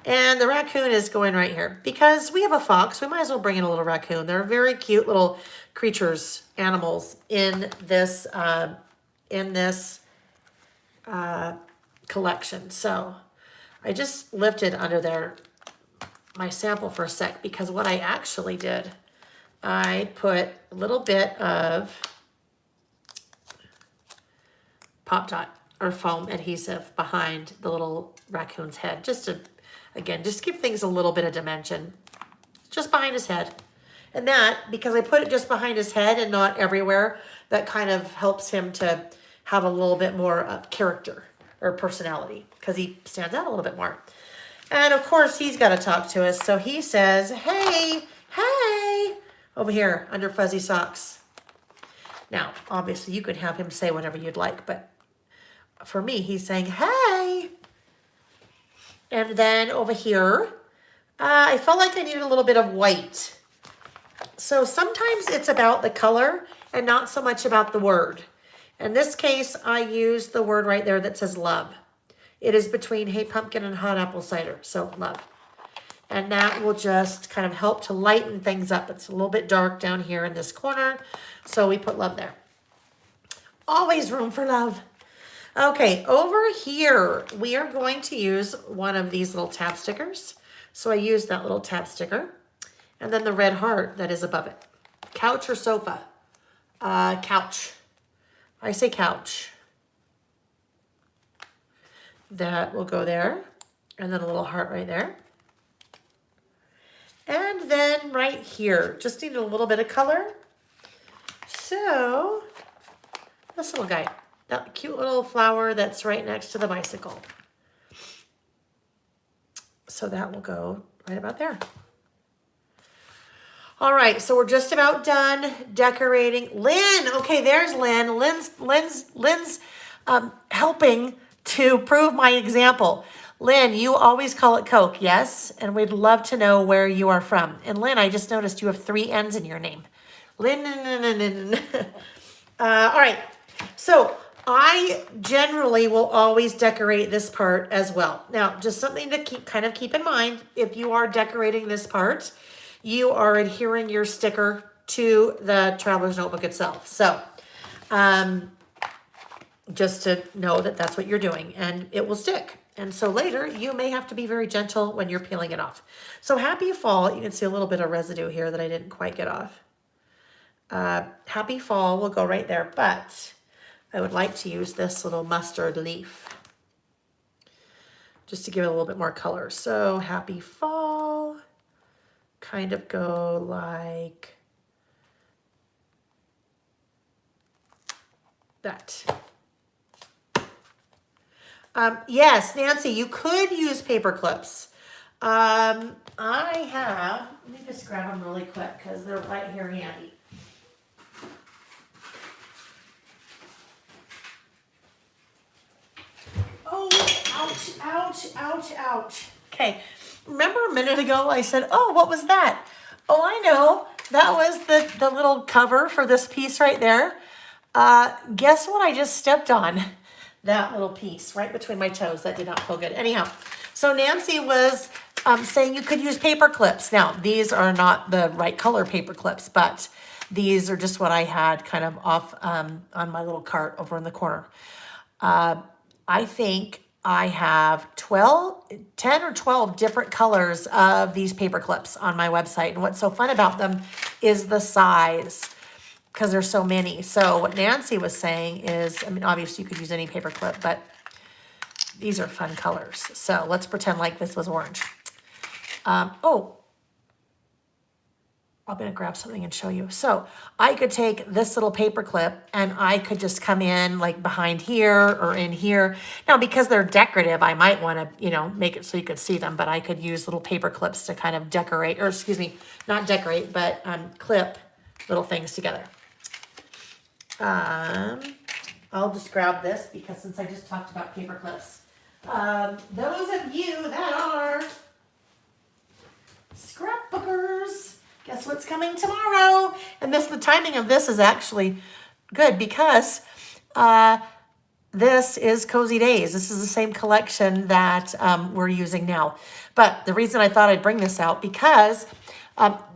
And the raccoon is going right here. Because we have a fox, we might as well bring in a little raccoon. They're very cute little creatures, animals in this collection. So I just lifted under there my sample for a sec, because what I actually did, I put a little bit of Pop Dot or foam adhesive behind the little raccoon's head, just to, again, just give things a little bit of dimension, just behind his head. And that, because I put it just behind his head and not everywhere, that kind of helps him to have a little bit more character or personality, because he stands out a little bit more. And of course, he's got to talk to us. So he says, hey, hey, over here under Fuzzy Socks. Now, obviously, you could have him say whatever you'd like, but for me, he's saying, hey. And then over here, I felt like I needed a little bit of white. So sometimes it's about the color and not so much about the word. In this case, I used the word right there that says love. It is between Hey Pumpkin and Hot Apple Cider, so love. And that will just kind of help to lighten things up. It's a little bit dark down here in this corner, so we put love there. Always room for love. Okay, over here, we are going to use one of these little tab stickers. So I used that little tab sticker. And then the red heart that is above it. Couch or sofa? Couch. I say couch. That will go there. And then a little heart right there. And then right here, just need a little bit of color. So, this little guy. That cute little flower that's right next to the bicycle. So that will go right about there. All right, so we're just about done decorating. Lynn, okay, there's Lynn. Lynn's helping to prove my example. Lynn, you always call it Coke, yes? And we'd love to know where you are from. And Lynn, I just noticed you have 3 N's in your name. Lynn. All right, so I generally will always decorate this part as well. Now, just something to keep in mind, if you are decorating this part, you are adhering your sticker to the Traveler's Notebook itself. So, just to know that that's what you're doing, and it will stick. And so later, you may have to be very gentle when you're peeling it off. So happy fall. You can see a little bit of residue here that I didn't quite get off. Happy fall will go right there, but I would like to use this little mustard leaf just to give it a little bit more color. So happy fall, kind of go like that. Yes, Nancy, you could use paper clips. I have, let me just grab them really quick because they're right here handy. Oh, ouch, ouch, ouch, ouch. Okay, remember a minute ago I said, oh, what was that? Oh, I know. That was the little cover for this piece right there. Guess what I just stepped on? That little piece right between my toes. That did not feel good. Anyhow, so Nancy was saying you could use paper clips. Now, these are not the right color paper clips, but these are just what I had kind of off on my little cart over in the corner. I think I have 10 or 12 different colors of these paper clips on my website. And what's so fun about them is the size, because there's so many. So what Nancy was saying is, I mean, obviously you could use any paper clip, but these are fun colors. So let's pretend like this was orange. Oh, I'm going to grab something and show you. So I could take this little paper clip and I could just come in like behind here or in here. Now, because they're decorative, I might want to, you know, make it so you could see them, but I could use little paper clips to kind of decorate, or excuse me, not decorate, but clip little things together. I'll just grab this because since I just talked about paper clips. Those of you that are scrapbookers, guess what's coming tomorrow? And the timing of this is actually good because this is Cozy Days. This is the same collection that we're using now. But the reason I thought I'd bring this out because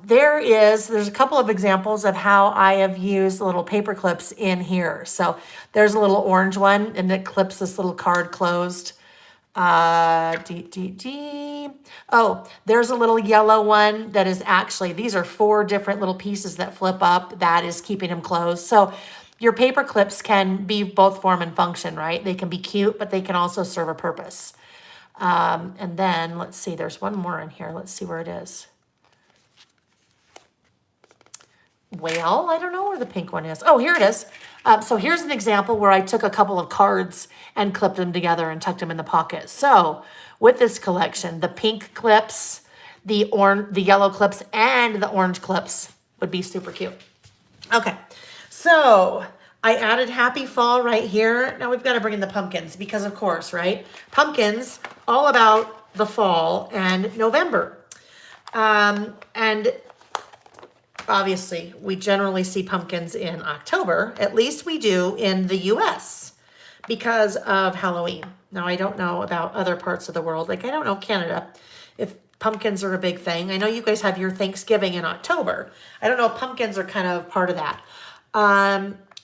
there's a couple of examples of how I have used little paper clips in here. So there's a little orange one and it clips this little card closed. Oh, there's a little yellow one that is actually, these are 4 different little pieces that flip up. That is keeping them closed. So your paper clips can be both form and function, right? They can be cute, but they can also serve a purpose. And then let's see, there's one more in here. Let's see where it is. Well, I don't know where the pink one is. Oh, here it is. So here's an example where I took a couple of cards and clipped them together and tucked them in the pocket. So with this collection, the pink clips, the yellow clips, and the orange clips would be super cute. Okay, so I added Happy Fall right here. Now we've got to bring in the pumpkins because of course, right? Pumpkins, all about the fall and November. And obviously, we generally see pumpkins in October. At least we do in the US because of Halloween. Now, I don't know about other parts of the world. Like, I don't know Canada, if pumpkins are a big thing. I know you guys have your Thanksgiving in October. I don't know if pumpkins are kind of part of that.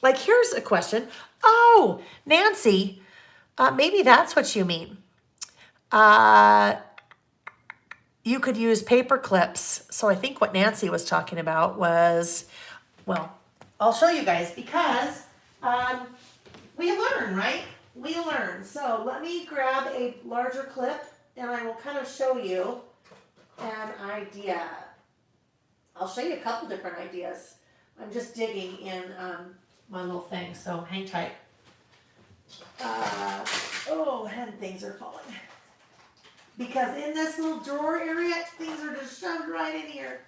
Like, here's a question. Oh, Nancy, maybe that's what you mean. You could use paper clips. So I think what Nancy was talking about was, well, I'll show you guys because we learn, right? We learn. So let me grab a larger clip and I will kind of show you an idea. I'll show you a couple different ideas. I'm just digging in my little thing, so hang tight. And things are falling. Because in this little drawer area, things are just shoved right in here.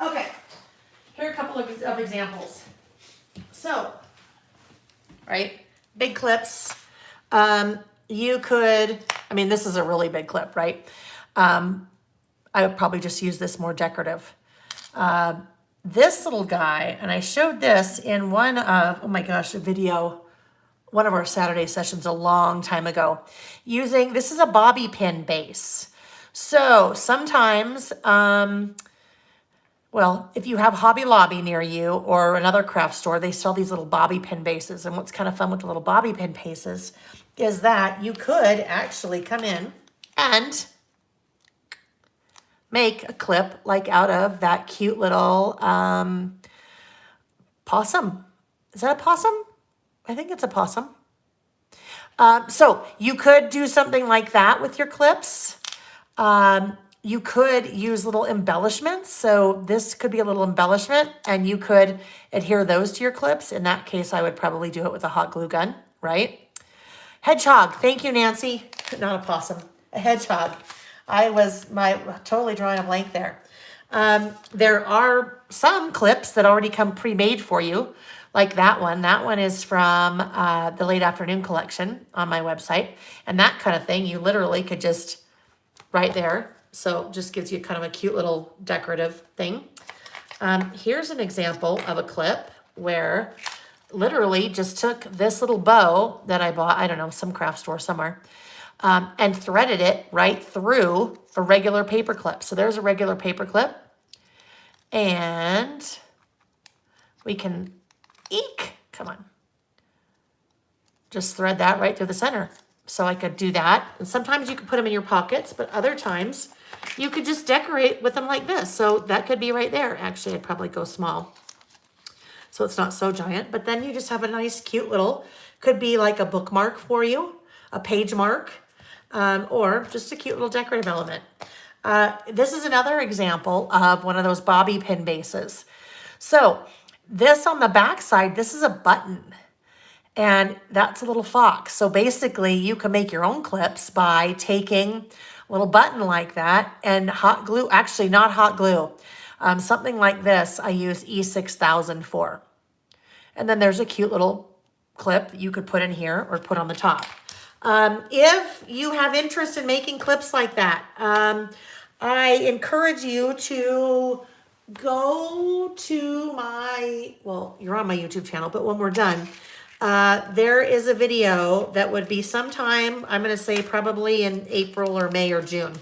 Okay, here are a couple of examples. So, right, big clips. You could, I mean, this is a really big clip, right? I would probably just use this more decorative. This little guy, and I showed this in one of, oh my gosh, a video, one of our Saturday sessions a long time ago, using, this is a bobby pin base. So sometimes, well, if you have Hobby Lobby near you or another craft store, they sell these little bobby pin bases. And what's kind of fun with the little bobby pin bases is that you could actually come in and make a clip like out of that cute little possum. Is that a possum? I think it's a possum. So you could do something like that with your clips. You could use little embellishments. So this could be a little embellishment and you could adhere those to your clips. In that case, I would probably do it with a hot glue gun, right? Hedgehog. Thank you, Nancy. Not a possum, a hedgehog. I was totally drawing a blank there. There are some clips that already come pre-made for you, like that one. That one is from the late afternoon collection on my website. And that kind of thing, you literally could just right there. So just gives you kind of a cute little decorative thing. Here's an example of a clip where literally just took this little bow that I bought, I don't know, some craft store somewhere, and threaded it right through a regular paper clip. So there's a regular paper clip. And we can, come on. Just thread that right through the center. So I could do that. And sometimes you could put them in your pockets, but other times you could just decorate with them like this. So that could be right there. Actually, I'd probably go small, so it's not so giant. But then you just have a nice, cute little, could be like a bookmark for you, a page mark, or just a cute little decorative element. This is another example of one of those bobby pin bases. So this on the back side, this is a button. And that's a little fox. So basically you can make your own clips by taking a little button like that and hot glue, actually not hot glue, something like this I use E6000 for. And then there's a cute little clip that you could put in here or put on the top. If you have interest in making clips like that, I encourage you to go to my, well, you're on my YouTube channel, but when we're done, there is a video that would be sometime, I'm going to say probably in April or May or June.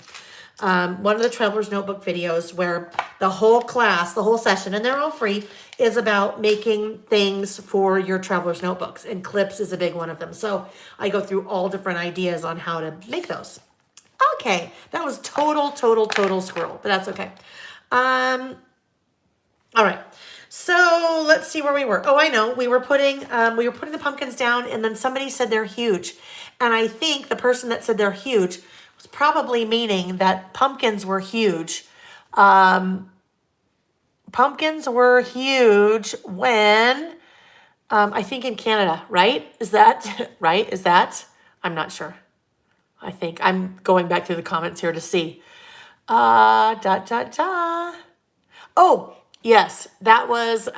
One of the Traveler's Notebook videos where the whole class, the whole session, and they're all free, is about making things for your Traveler's Notebooks. And clips is a big one of them. So I go through all different ideas on how to make those. Okay, that was total squirrel, but that's okay. All right. So let's see where we were. Oh, I know. We were putting the pumpkins down, and then somebody said they're huge. And I think the person that said they're huge was probably meaning that pumpkins were huge. Pumpkins were huge when, I think in Canada, right? Is that right? Is that? I'm not sure. I think I'm going back through the comments here to see. Oh, yes, that was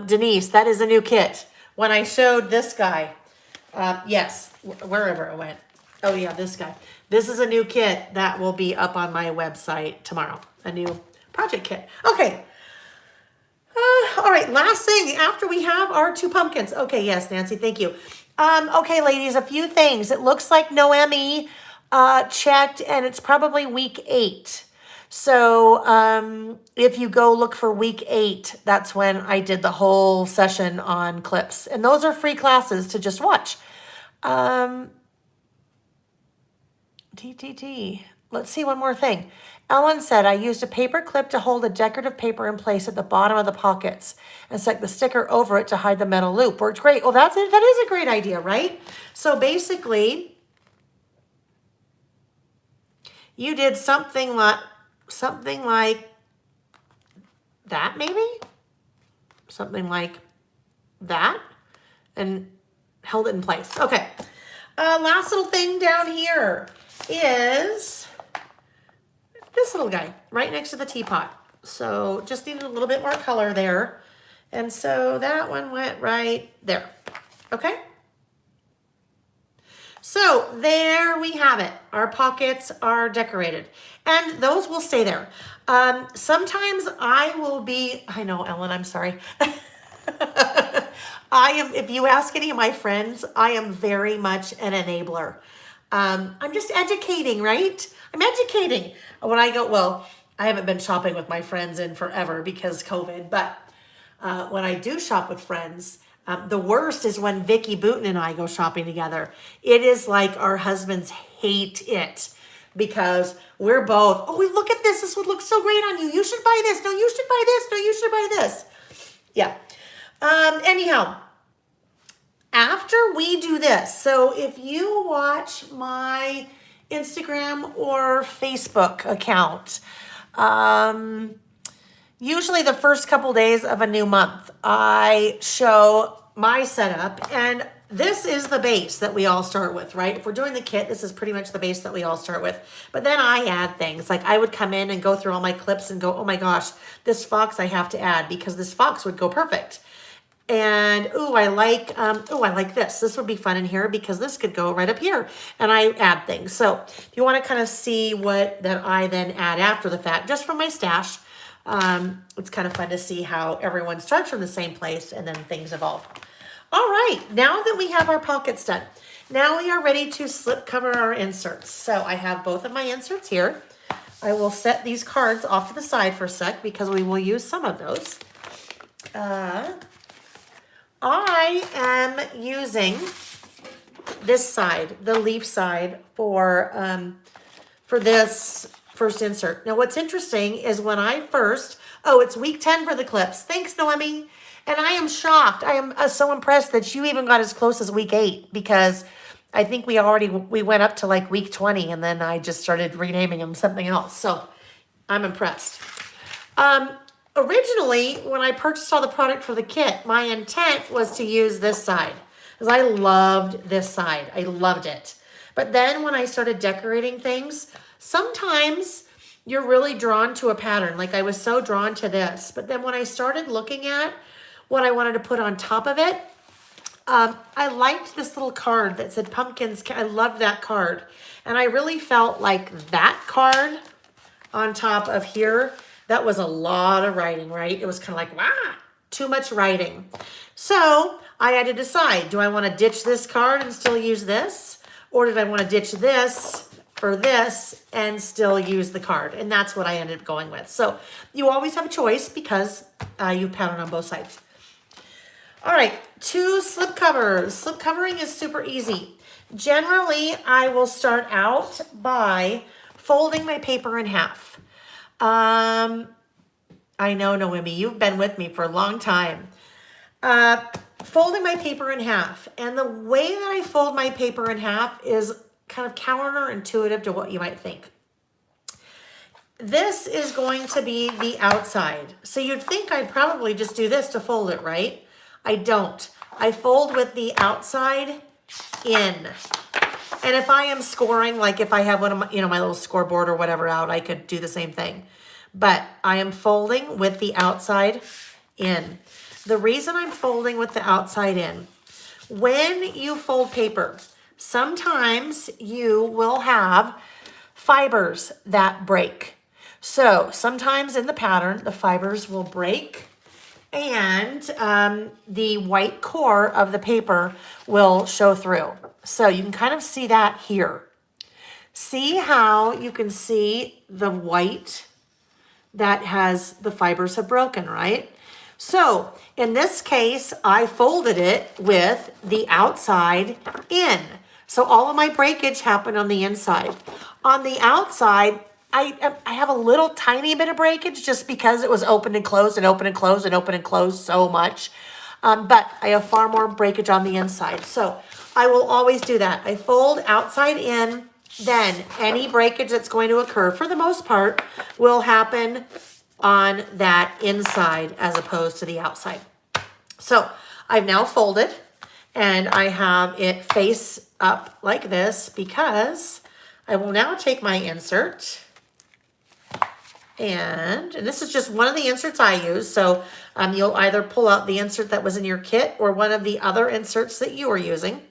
Denise. That is a new kit. When I showed this guy, yes, wherever it went. Oh, yeah, this guy. This is a new kit that will be up on my website tomorrow. A new project kit. Okay. All right, last thing after we have our two pumpkins. Okay, yes, Nancy, thank you. Okay, ladies, a few things. It looks like Noemi checked, and it's probably week 8. So if you go look for week 8, that's when I did the whole session on clips. And those are free classes to just watch. Let's see one more thing. Ellen said, I used a paper clip to hold a decorative paper in place at the bottom of the pockets and stuck the sticker over it to hide the metal loop. Worked great. Well, that is a great idea, right? So basically, you did something like that, maybe? Something like that, and held it in place. Okay. Last little thing down here is this little guy right next to the teapot. So just needed a little bit more color there. And so that one went right there. Okay. So there we have it. Our pockets are decorated and those will stay there. Sometimes I will be, I know, Ellen, I'm sorry. If you ask any of my friends, I am very much an enabler. I'm just educating, right? I'm educating. When I go, well, I haven't been shopping with my friends in forever because COVID, but when I do shop with friends, the worst is when Vicky Booten and I go shopping together. It is like our husbands hate it because we're both, oh, look at this. This would look so great on you. You should buy this. No, you should buy this. No, you should buy this. Yeah. Anyhow, after we do this, so if you watch my Instagram or Facebook account. Um, Usually the first couple days of a new month, I show my setup, and this is the base that we all start with, right? If we're doing the kit, this is pretty much the base that we all start with. But then I add things. Like I would come in and go through all my clips and go, oh my gosh, this fox I have to add because this fox would go perfect. And I like this. This would be fun in here because this could go right up here. And I add things. So if you want to kind of see what that I then add after the fact, just from my stash, it's kind of fun to see how everyone starts from the same place and then things evolve. All right, now that we have our pockets done, now we are ready to slip cover our inserts. So I have both of my inserts here. I will set these cards off to the side for a sec because we will use some of those. I am using this side, the leaf side, for this first insert. Now, what's interesting is when I first, it's week 10 for the clips. Thanks, Noemi. And I am shocked. I am so impressed that you even got as close as week 8 because I think we went up to like week 20 and then I just started renaming them something else. So I'm impressed. Originally, when I purchased all the product for the kit, my intent was to use this side because I loved this side. I loved it. But then when I started decorating things, sometimes you're really drawn to a pattern. Like I was so drawn to this. But then when I started looking at what I wanted to put on top of it, I liked this little card that said pumpkins. I loved that card. And I really felt like that card on top of here, that was a lot of writing, right? It was kind of like, wow, too much writing. So I had to decide, do I want to ditch this card and still use this? Or did I want to ditch this for this and still use the card? And that's what I ended up going with. So you always have a choice because you pattern on both sides. All right, 2 slip covers. Slip covering is super easy. Generally, I will start out by folding my paper in half. I know, Noemi, you've been with me for a long time. Folding my paper in half. And the way that I fold my paper in half is kind of counterintuitive to what you might think. This is going to be the outside. So you'd think I'd probably just do this to fold it, right? I don't. I fold with the outside in. And if I am scoring, like if I have one of my, my little scoreboard or whatever out, I could do the same thing. But I am folding with the outside in. The reason I'm folding with the outside in, when you fold paper, sometimes you will have fibers that break. So sometimes in the pattern, the fibers will break and the white core of the paper will show through. So you can kind of see that here. See how you can see the white that has the fibers have broken, right? So in this case, I folded it with the outside in. So all of my breakage happened on the inside. On the outside, I have a little tiny bit of breakage just because it was open and closed and open and closed and open and closed so much. But I have far more breakage on the inside. So I will always do that. I fold outside in, then any breakage that's going to occur, for the most part, will happen on that inside as opposed to the outside. So I've now folded and I have it face up like this because I will now take my insert and this is just one of the inserts I use. So you'll either pull out the insert that was in your kit or one of the other inserts that you are using.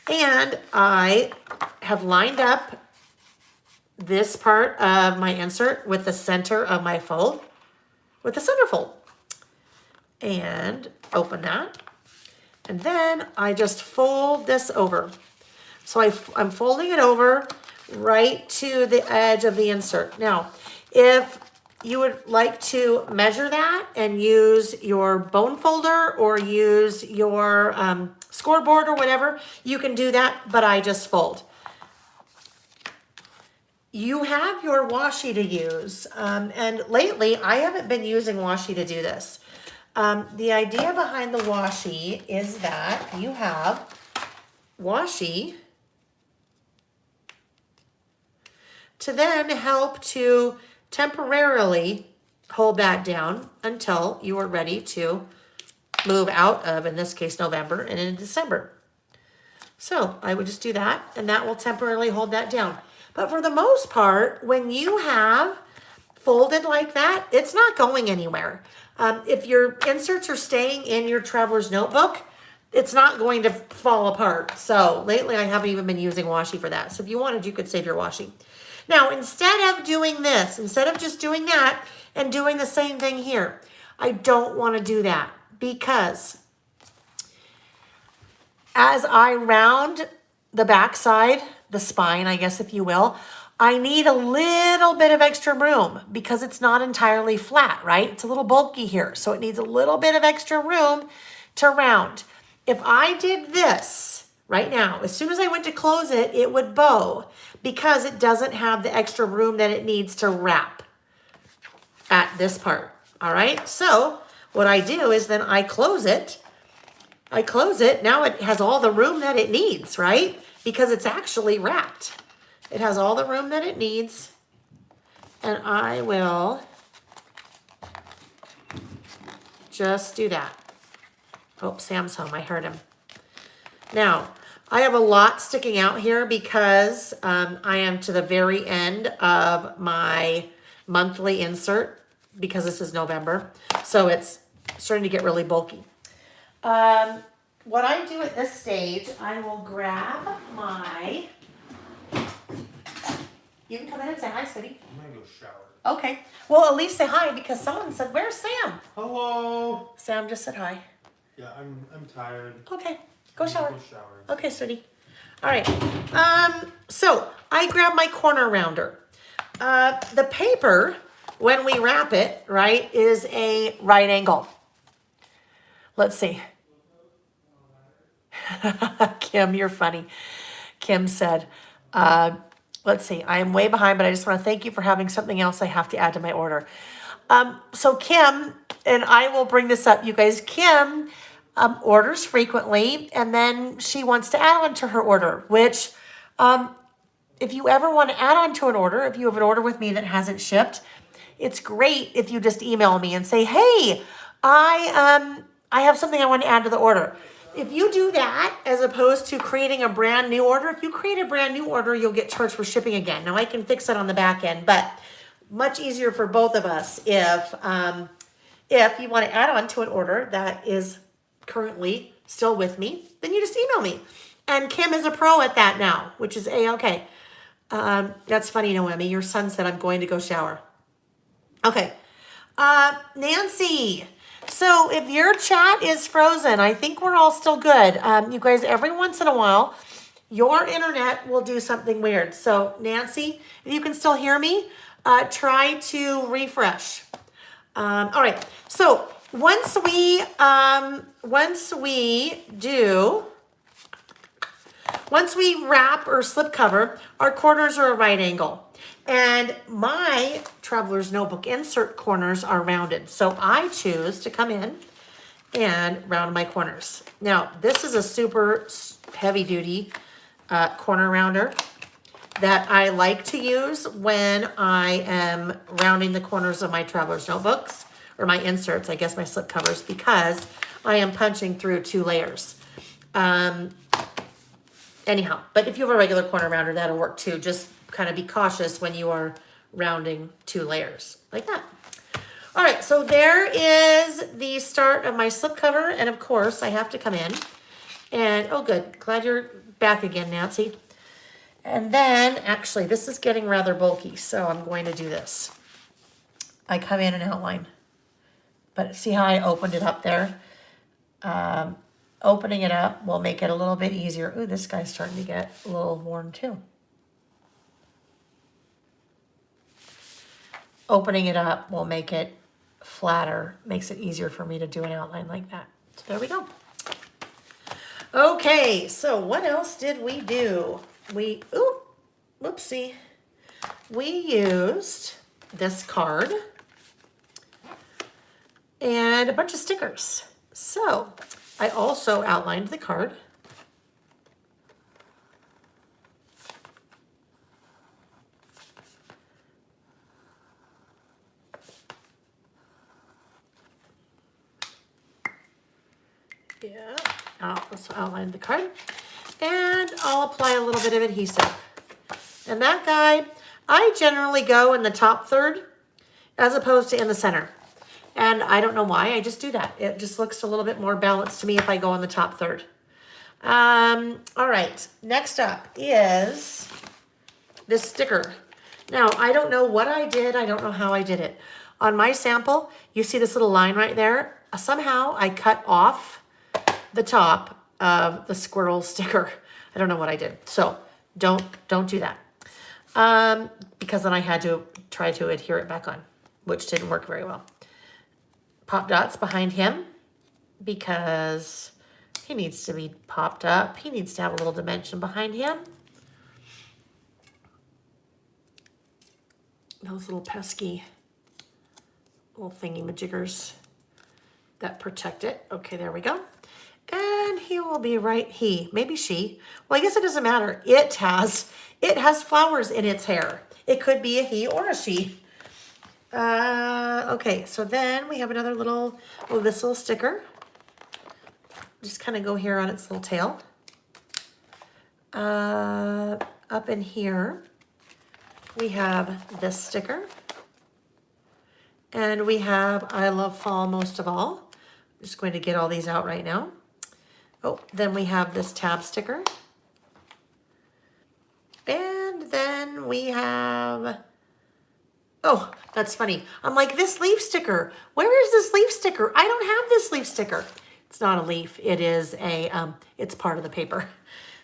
And I have lined up this part of my insert with the center of my fold, with the center fold. And open that. And then I just fold this over. So I'm folding it over right to the edge of the insert. Now, if you would like to measure that and use your bone folder or use your scoreboard or whatever, you can do that, but I just fold. You have your washi to use, and lately I haven't been using washi to do this. The idea behind the washi is that you have washi to then help to temporarily hold that down until you are ready to move out of, in this case, November and into December. So I would just do that, and that will temporarily hold that down. But for the most part, when you have folded like that, it's not going anywhere. If your inserts are staying in your traveler's notebook, it's not going to fall apart. So lately I haven't even been using washi for that. So if you wanted, you could save your washi. Now, instead of doing this, instead of just doing that and doing the same thing here, I don't want to do that because as I round the back side, the spine, I guess, if you will, I need a little bit of extra room because it's not entirely flat, right? It's a little bulky here, so it needs a little bit of extra room to round. If I did this right now, as soon as I went to close it, it would bow because it doesn't have the extra room that it needs to wrap at this part, all right? So what I do is then I close it. Now it has all the room that it needs, right? Because it's actually wrapped. It has all the room that it needs. And I will just do that. Oh, Sam's home. I heard him. Now, I have a lot sticking out here because I am to the very end of my monthly insert because this is November. So it's starting to get really bulky. What I do at this stage, I will grab my... You can come in and say hi, sweetie. I'm gonna go shower. Okay. Well, at least say hi because someone said, "Where's Sam?" Hello. Sam just said hi. Yeah, I'm tired. Okay. Go shower. Go shower. Okay, sweetie. All right. So I grab my corner rounder. The paper, when we wrap it, right, is a right angle. Let's see. Kim, you're funny. Kim said, let's see, I am way behind, but I just want to thank you for having something else I have to add to my order. So Kim, and I will bring this up, you guys, Kim orders frequently, and then she wants to add on to her order, which if you ever want to add on to an order, if you have an order with me that hasn't shipped, it's great if you just email me and say, hey, I have something I want to add to the order. If you do that, as opposed to creating a brand new order, if you create a brand new order, you'll get charged for shipping again. Now, I can fix that on the back end, but much easier for both of us if you want to add on to an order that is currently still with me, then you just email me. And Kim is a pro at that now, which is A-okay. That's funny, Noemi. Your son said, I'm going to go shower. Okay. Nancy. So if your chat is frozen, I think we're all still good. You guys, every once in a while, your internet will do something weird. So Nancy, if you can still hear me, try to refresh. All right. So once we wrap or slip cover, our corners are a right angle. And my Traveler's Notebook insert corners are rounded. So I choose to come in and round my corners. Now, this is a super heavy duty corner rounder that I like to use when I am rounding the corners of my Traveler's Notebooks, or my inserts, I guess my slip covers, because I am punching through 2 layers. Anyhow, but if you have a regular corner rounder, that'll work too. Just kind of be cautious when you are rounding 2 layers like that. All right, so there is the start of my slip cover. And of course, I have to come in and, oh good, glad you're back again, Nancy. And then, actually, this is getting rather bulky, so I'm going to do this. I come in and outline. But see how I opened it up there? Opening it up will make it a little bit easier. Ooh, this guy's starting to get a little worn too. Opening it up will make it flatter, makes it easier for me to do an outline like that. So there we go. Okay, so what else did we do? Whoopsie. We used this card and a bunch of stickers. So I also outlined the card. Yeah, I'll also outline the card. And I'll apply a little bit of adhesive. And that guide, I generally go in the top third as opposed to in the center. And I don't know why, I just do that. It just looks a little bit more balanced to me if I go in the top third. All right, next up is this sticker. Now, I don't know what I did. I don't know how I did it. On my sample, you see this little line right there? Somehow I cut off the top of the squirrel sticker. I don't know what I did. So don't do that. Because then I had to try to adhere it back on, which didn't work very well. Pop dots behind him because he needs to be popped up. He needs to have a little dimension behind him. Those little pesky little thingy-majiggers that protect it. Okay, there we go. And he will be maybe she. Well, I guess it doesn't matter. It has flowers in its hair. It could be a he or a she. Okay, so then we have another this little sticker. Just kind of go here on its little tail. Up in here, we have this sticker. And we have I love fall most of all. I'm just going to get all these out right now. Oh, then we have this tab sticker. And then we have, oh, that's funny. I'm like, this leaf sticker. Where is this leaf sticker? I don't have this leaf sticker. It's not a leaf. It is it's part of the paper.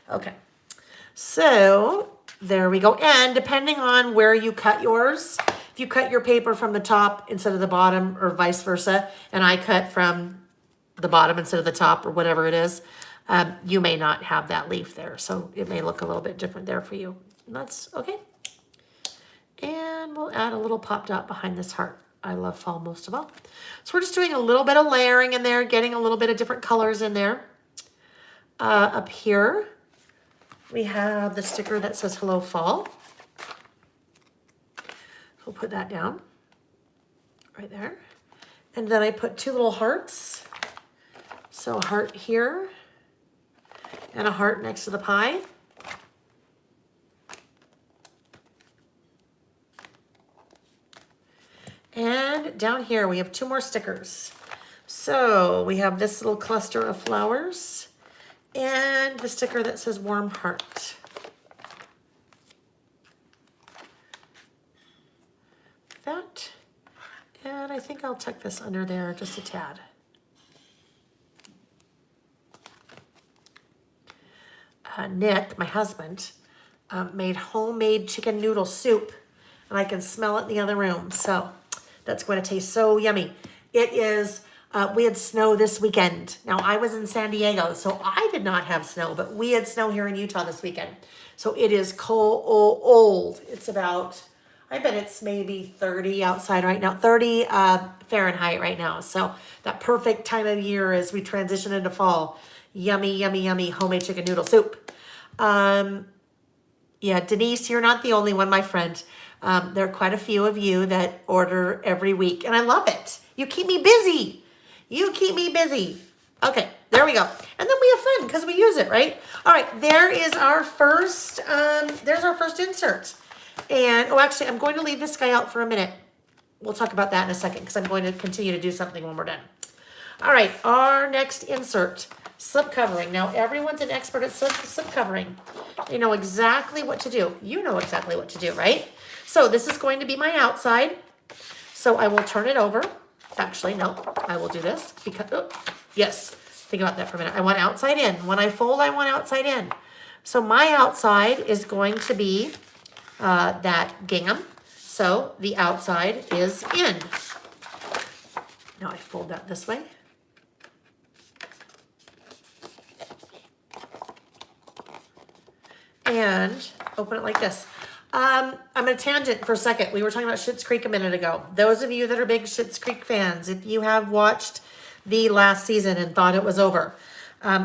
Okay. So there we go. And depending on where you cut yours, if you cut your paper from the top instead of the bottom or vice versa, and I cut from the bottom instead of the top or whatever it is, you may not have that leaf there. So it may look a little bit different there for you. And that's okay. And we'll add a little pop dot behind this heart. I love fall most of all. So we're just doing a little bit of layering in there, getting a little bit of different colors in there. Up here, we have the sticker that says Hello Fall. We'll put that down right there. And then I put two little hearts. So a heart here and a heart next to the pie. And down here we have two more stickers. So we have this little cluster of flowers and the sticker that says Warm Heart. That. And I think I'll tuck this under there just a tad. Nick, my husband, made homemade chicken noodle soup, and I can smell it in the other room. So that's going to taste so yummy. It is, we had snow this weekend. Now, I was in San Diego, so I did not have snow, but we had snow here in Utah this weekend. So it is cold. It's about, I bet it's maybe 30 outside right now, 30 Fahrenheit right now. So that perfect time of year as we transition into fall. Yummy, yummy, yummy homemade chicken noodle soup. Yeah, Denise, you're not the only one, my friend. There are quite a few of you that order every week, and I love it. You keep me busy. You keep me busy. Okay, there we go. And then we have fun because we use it, right? All right, there is our first, there's our first insert. And, oh, actually, I'm going to leave this guy out for a minute. We'll talk about that in a second because I'm going to continue to do something when we're done. All right, our next insert, slip covering. Now, everyone's an expert at slip covering. They know exactly what to do. You know exactly what to do, right? So this is going to be my outside. So I will turn it over. Actually, no, I will do this because, oh, yes, think about that for a minute. I want outside in. When I fold, I want outside in. So my outside is going to be that gingham. So the outside is in. Now I fold that this way. And open it like this. I'm going to tangent for a second. We were talking about Schitt's Creek a minute ago. Those of you that are big Schitt's Creek fans, if you have watched the last season and thought it was over,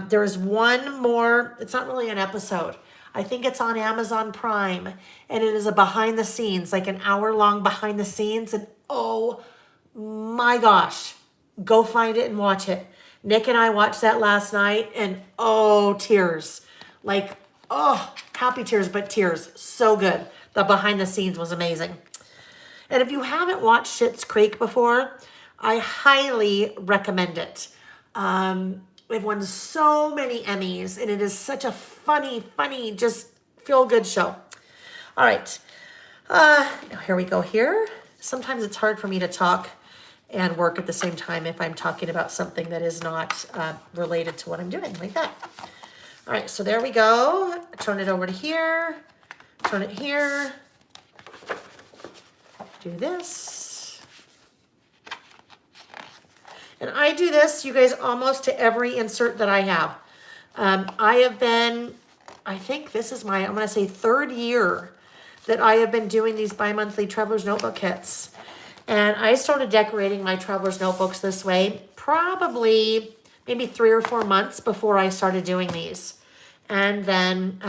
there is one more, it's not really an episode. I think it's on Amazon Prime, and it is a behind the scenes, like an hour-long behind the scenes, and oh my gosh, go find it and watch it. Nick and I watched that last night and oh, tears. Like, oh, happy tears, but tears. So good. The behind the scenes was amazing. And if you haven't watched Schitt's Creek before, I highly recommend it. It won so many Emmys, and it is such a funny, just feel-good show. All right. Now here we go here. Sometimes it's hard for me to talk and work at the same time if I'm talking about something that is not related to what I'm doing, like that. All right, so there we go. Turn it over to here. Turn it here. Do this. And I do this, you guys, almost to every insert that I have. I have been, I think this is my, I'm going to say 3rd year that I have been doing these bi-monthly Traveler's Notebook kits. And I started decorating my Traveler's Notebooks this way probably maybe 3 or 4 months before I started doing these. And then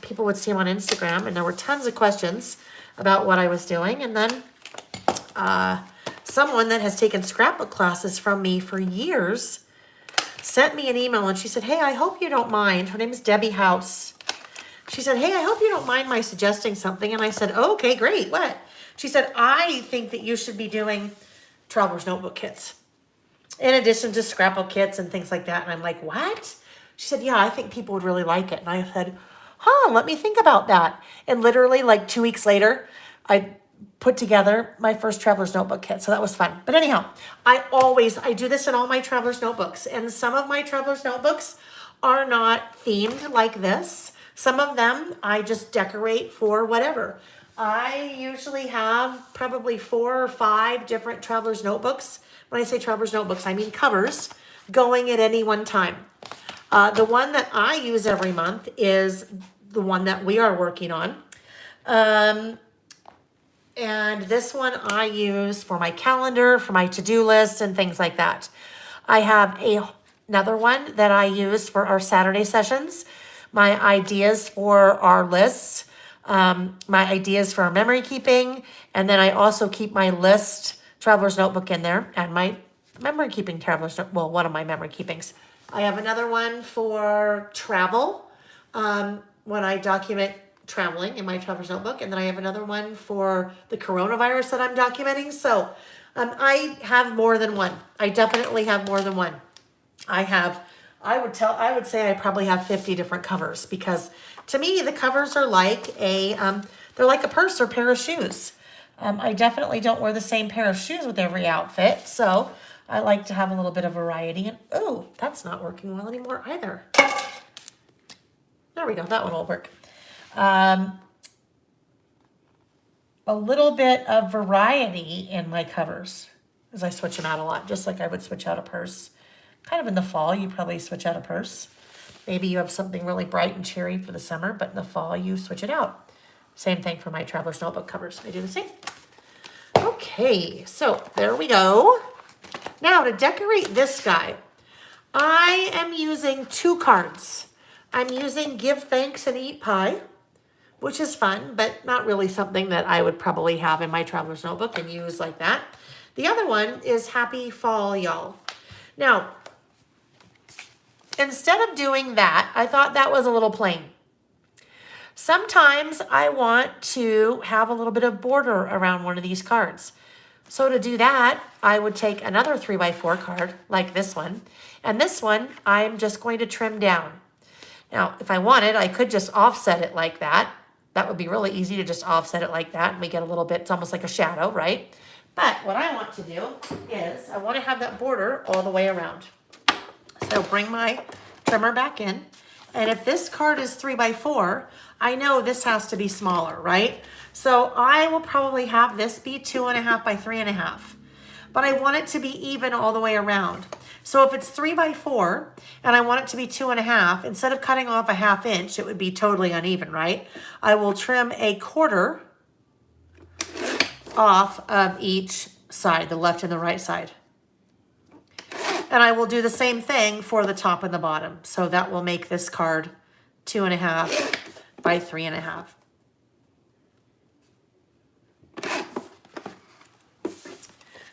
people would see them on Instagram, and there were tons of questions about what I was doing. And then someone that has taken scrapbook classes from me for years sent me an email, and she said, hey, I hope you don't mind. Her name is Debbie House. She said, hey, I hope you don't mind my suggesting something. And I said, oh, okay, great. What? She said, I think that you should be doing Traveler's Notebook kits in addition to scrapbook kits and things like that. And I'm like, what? She said, yeah, I think people would really like it. And I said, let me think about that. And literally like 2 weeks later, I put together my first Traveler's Notebook kit. So that was fun. But anyhow, I do this in all my Traveler's Notebooks. And some of my Traveler's Notebooks are not themed like this. Some of them I just decorate for whatever. I usually have probably 4 or 5 different Traveler's Notebooks. When I say Traveler's Notebooks, I mean covers going at any one time. The one that I use every month is the one that we are working on. And this one I use for my calendar, for my to-do list, and things like that. I have another one that I use for our Saturday sessions, my ideas for our lists, my ideas for our memory keeping, and then I also keep my list Traveler's Notebook in there, and my memory keeping one of my memory keepings. I have another one for travel, when I document traveling in my Traveler's Notebook, and then I have another one for the coronavirus that I'm documenting. So I have more than one. I definitely have more than one. I would say I probably have 50 different covers, because to me the covers are like they're like a purse or pair of shoes. I definitely don't wear the same pair of shoes with every outfit, so I like to have a little bit of variety. And oh, that's not working well anymore either. There we go, that one will work. A little bit of variety in my covers as I switch them out a lot, just like I would switch out a purse. Kind of in the fall, you probably switch out a purse. Maybe you have something really bright and cheery for the summer, but in the fall you switch it out. Same thing for my Traveler's Notebook covers. I do the same. Okay, so there we go. Now to decorate this guy, I am using 2 cards. I'm using Give Thanks and Eat Pie, which is fun, but not really something that I would probably have in my Traveler's Notebook and use like that. The other one is Happy Fall, Y'all. Now, instead of doing that, I thought that was a little plain. Sometimes I want to have a little bit of border around one of these cards. So to do that, I would take another 3x4 card like this one. And this one, I'm just going to trim down. Now, if I wanted, I could just offset it like that. That would be really easy to just offset it like that. And we get a little bit, it's almost like a shadow, right? But what I want to do is I want to have that border all the way around. So bring my trimmer back in. And if this card is 3x4, I know this has to be smaller, right? So I will probably have this be 2.5 by 3.5. But I want it to be even all the way around. So if it's 3x4 and I want it to be 2.5, instead of cutting off a 1/2 inch, it would be totally uneven, right? I will trim 1/4 off of each side, the left and the right side. And I will do the same thing for the top and the bottom. So that will make this card 2.5 by 3.5.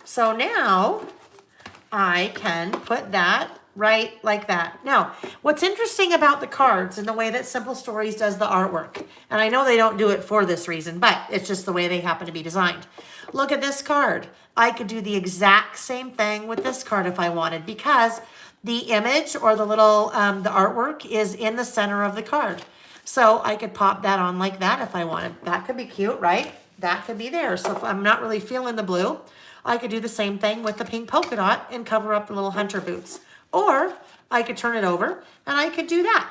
So now I can put that right like that. Now, what's interesting about the cards and the way that Simple Stories does the artwork, and I know they don't do it for this reason, but it's just the way they happen to be designed. Look at this card. I could do the exact same thing with this card if I wanted, because the image or the little, the artwork is in the center of the card. So I could pop that on like that if I wanted. That could be cute, right? That could be there. So if I'm not really feeling the blue, I could do the same thing with the pink polka dot and cover up the little hunter boots. Or I could turn it over and I could do that.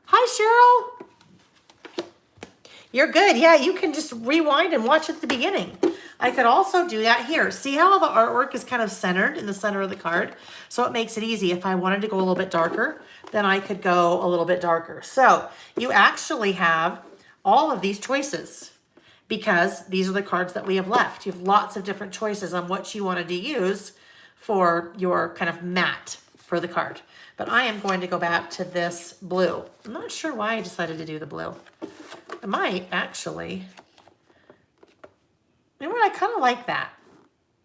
Hi, Cheryl. You're good. Yeah, you can just rewind and watch at the beginning. I could also do that here. See how the artwork is kind of centered in the center of the card? So it makes it easy. If I wanted to go a little bit darker, then I could go a little bit darker. So you actually have all of these choices because these are the cards that we have left. You have lots of different choices on what you wanted to use for your kind of mat for the card. But I am going to go back to this blue. I'm not sure why I decided to do the blue. I might actually. You know what? I kind of like that.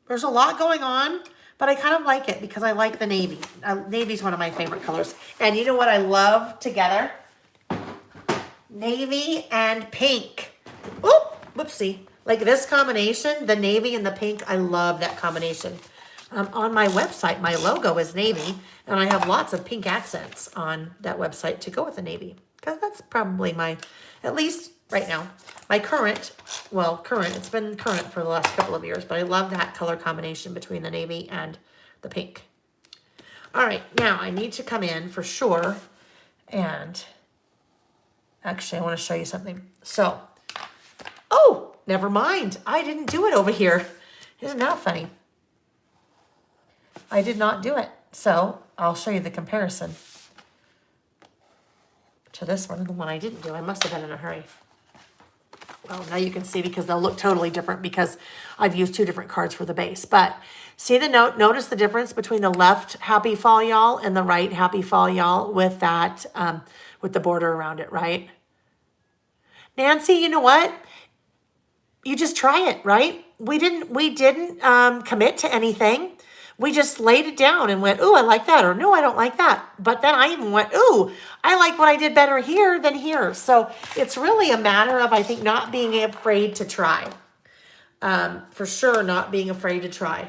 There's a lot going on, but I kind of like it because I like the navy. Navy's one of my favorite colors. And you know what I love together? Navy and pink. Oop, whoopsie. Like this combination, the navy and the pink, I love that combination. On my website, my logo is navy, and I have lots of pink accents on that website to go with the navy. Because that's probably my, at least right now, my current, it's been current for the last couple of years, but I love that color combination between the navy and the pink. All right, now I need to come in for sure, and actually I want to show you something. So, oh, never mind. I didn't do it over here. Isn't that funny? I did not do it. So I'll show you the comparison to this one and the one I didn't do. I must have been in a hurry. Well, now you can see because they'll look totally different because I've used two different cards for the base. But see the note, notice the difference between the left Happy Fall Y'all and the right Happy Fall Y'all with that, with the border around it, right? Nancy, you know what? You just try it, right? We didn't commit to anything. We just laid it down and went, ooh, I like that, or no, I don't like that. But then I even went, ooh, I like what I did better here than here. So it's really a matter of, I think, not being afraid to try. For sure, not being afraid to try.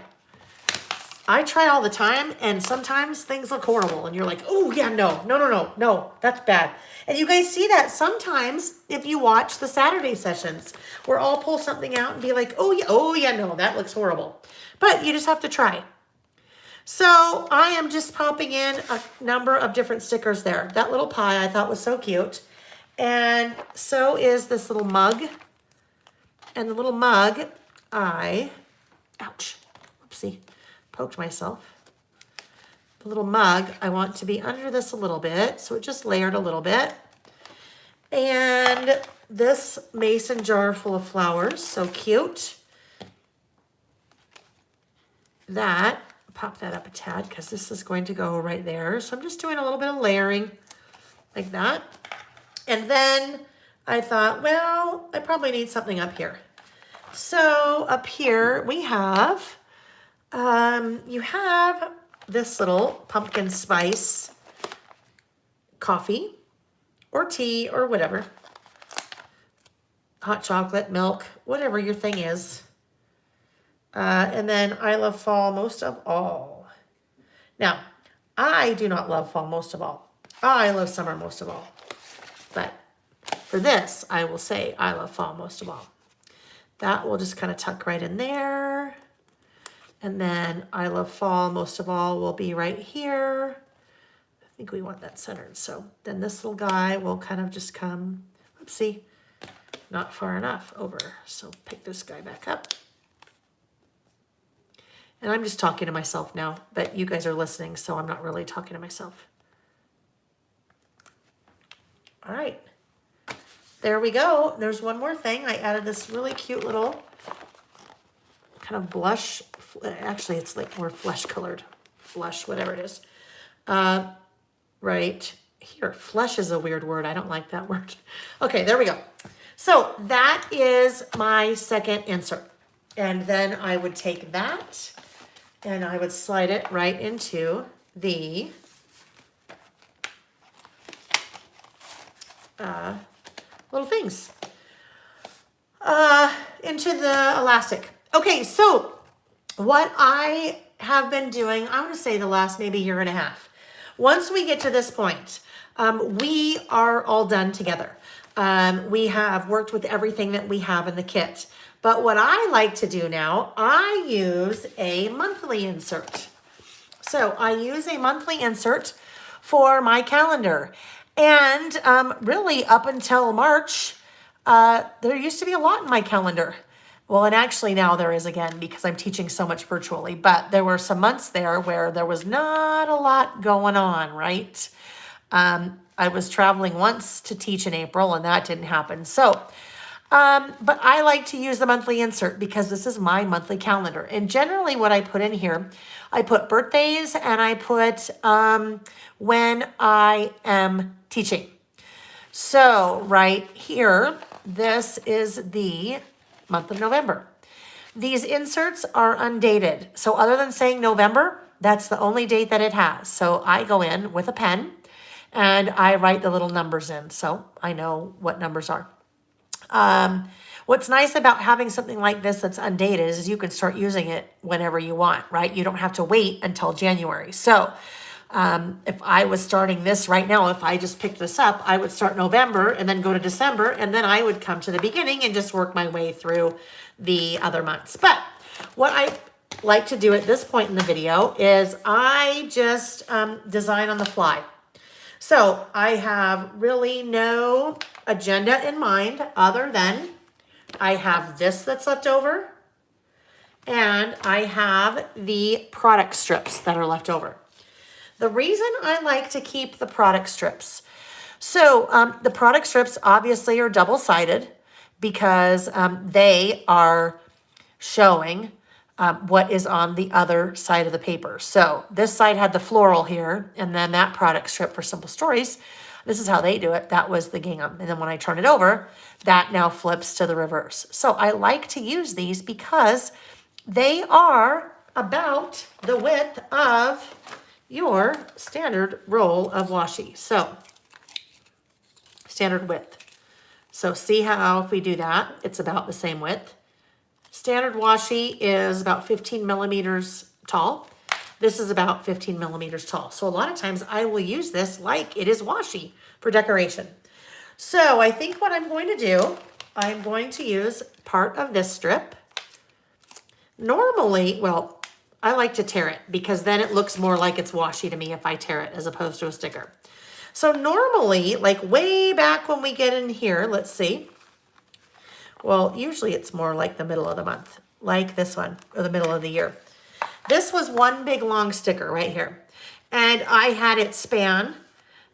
I try all the time, and sometimes things look horrible, and you're like, oh, yeah, no, that's bad. And you guys see that sometimes if you watch the Saturday sessions, where I'll pull something out and be like, oh, yeah, no, that looks horrible. But you just have to try. So I am just popping in a number of different stickers there. That little pie I thought was so cute. And so is this little mug. And the little mug, ouch, oopsie, poked myself. The little mug, I want to be under this a little bit. So it just layered a little bit. And this mason jar full of flowers, so cute. That. Pop that up a tad because this is going to go right there. So I'm just doing a little bit of layering like that. And then I thought, well, I probably need something up here. So up here we have, you have this little pumpkin spice coffee or tea or whatever. Hot chocolate, milk, whatever your thing is. And then I love fall most of all. Now, I do not love fall most of all. I love summer most of all. But for this, I will say I love fall most of all. That will just kind of tuck right in there. And then I love fall most of all will be right here. I think we want that centered. So then this little guy will kind of just come, oopsie, not far enough over. So pick this guy back up. And I'm just talking to myself now, but you guys are listening, so I'm not really talking to myself. All right. There we go. There's one more thing. I added this really cute little kind of blush. Actually, it's like more flesh colored. Flush, whatever it is. Right here. Flesh is a weird word. I don't like that word. Okay, there we go. So that is my second insert. And then I would take that and I would slide it right into the little things into the elastic. Okay, so what I have been doing, I'm going to say the last maybe year and a half. Once we get to this point, we are all done together. We have worked with everything that we have in the kit. But what I like to do now, I use a monthly insert. So I use a monthly insert for my calendar. And really up until March, there used to be a lot in my calendar. Well, and actually now there is again because I'm teaching so much virtually. But there were some months there where there was not a lot going on, right? I was traveling once to teach in April and that didn't happen. So, but I like to use the monthly insert because this is my monthly calendar. And generally what I put in here, I put birthdays and I put when I am teaching. So right here, this is the month of November. These inserts are undated. So other than saying November, that's the only date that it has. So I go in with a pen and I write the little numbers in so I know what numbers are. What's nice about having something like this that's undated is you can start using it whenever you want, right? You don't have to wait until January. So if I was starting this right now, if I just picked this up, I would start November and then go to December, and then I would come to the beginning and just work my way through the other months. But what I like to do at this point in the video is I just design on the fly. So I have really no agenda in mind other than I have this that's left over and I have the product strips that are left over. The reason I like to keep the product strips, so the product strips obviously are double-sided because they are showing what is on the other side of the paper. So this side had the floral here, and then that product strip for Simple Stories, this is how they do it. That was the gingham. And then when I turn it over, that now flips to the reverse. So I like to use these because they are about the width of your standard roll of washi. So standard width. So see how if we do that, it's about the same width. Standard washi is about 15 millimeters tall. This is about 15 millimeters tall. So a lot of times I will use this like it is washi for decoration. So I think what I'm going to do, I'm going to use part of this strip. Normally, well, I like to tear it because then it looks more like it's washi to me if I tear it as opposed to a sticker. So normally, like way back when we get in here, let's see. Well, usually it's more like the middle of the month, like this one, or the middle of the year. This was one big long sticker right here. And I had it span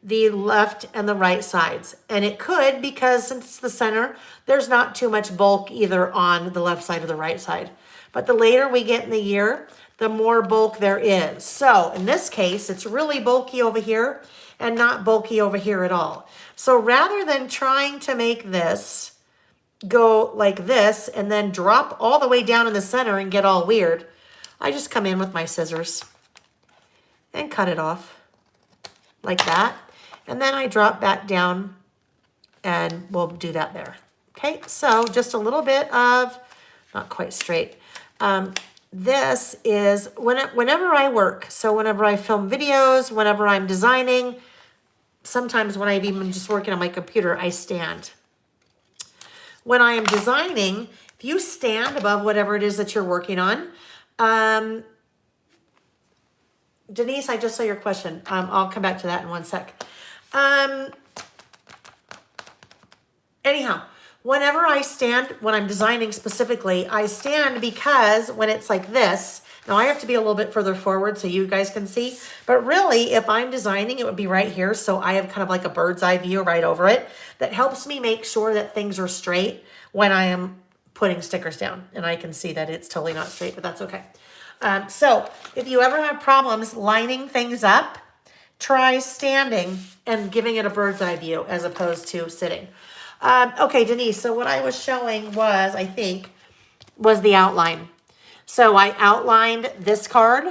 the left and the right sides. And it could, because since it's the center, there's not too much bulk either on the left side or the right side. But the later we get in the year, the more bulk there is. So in this case, it's really bulky over here and not bulky over here at all. So rather than trying to make this go like this and then drop all the way down in the center and get all weird, I just come in with my scissors and cut it off like that. And then I drop back down and we'll do that there. Okay, so just a little bit of, not quite straight. This is whenever I work. So whenever I film videos, whenever I'm designing, sometimes when I'm even just working on my computer, I stand. When I am designing, if you stand above whatever it is that you're working on, Denise, I just saw your question. I'll come back to that in one sec. Anyhow, whenever I stand, when I'm designing specifically, I stand because when it's like this, now I have to be a little bit further forward so you guys can see, but really if I'm designing, it would be right here. So I have kind of like a bird's eye view right over it that helps me make sure that things are straight when I am putting stickers down. And I can see that it's totally not straight, but that's okay. So if you ever have problems lining things up, try standing and giving it a bird's eye view as opposed to sitting. Okay, Denise, so what I was showing was, I think, was the outline. So I outlined this card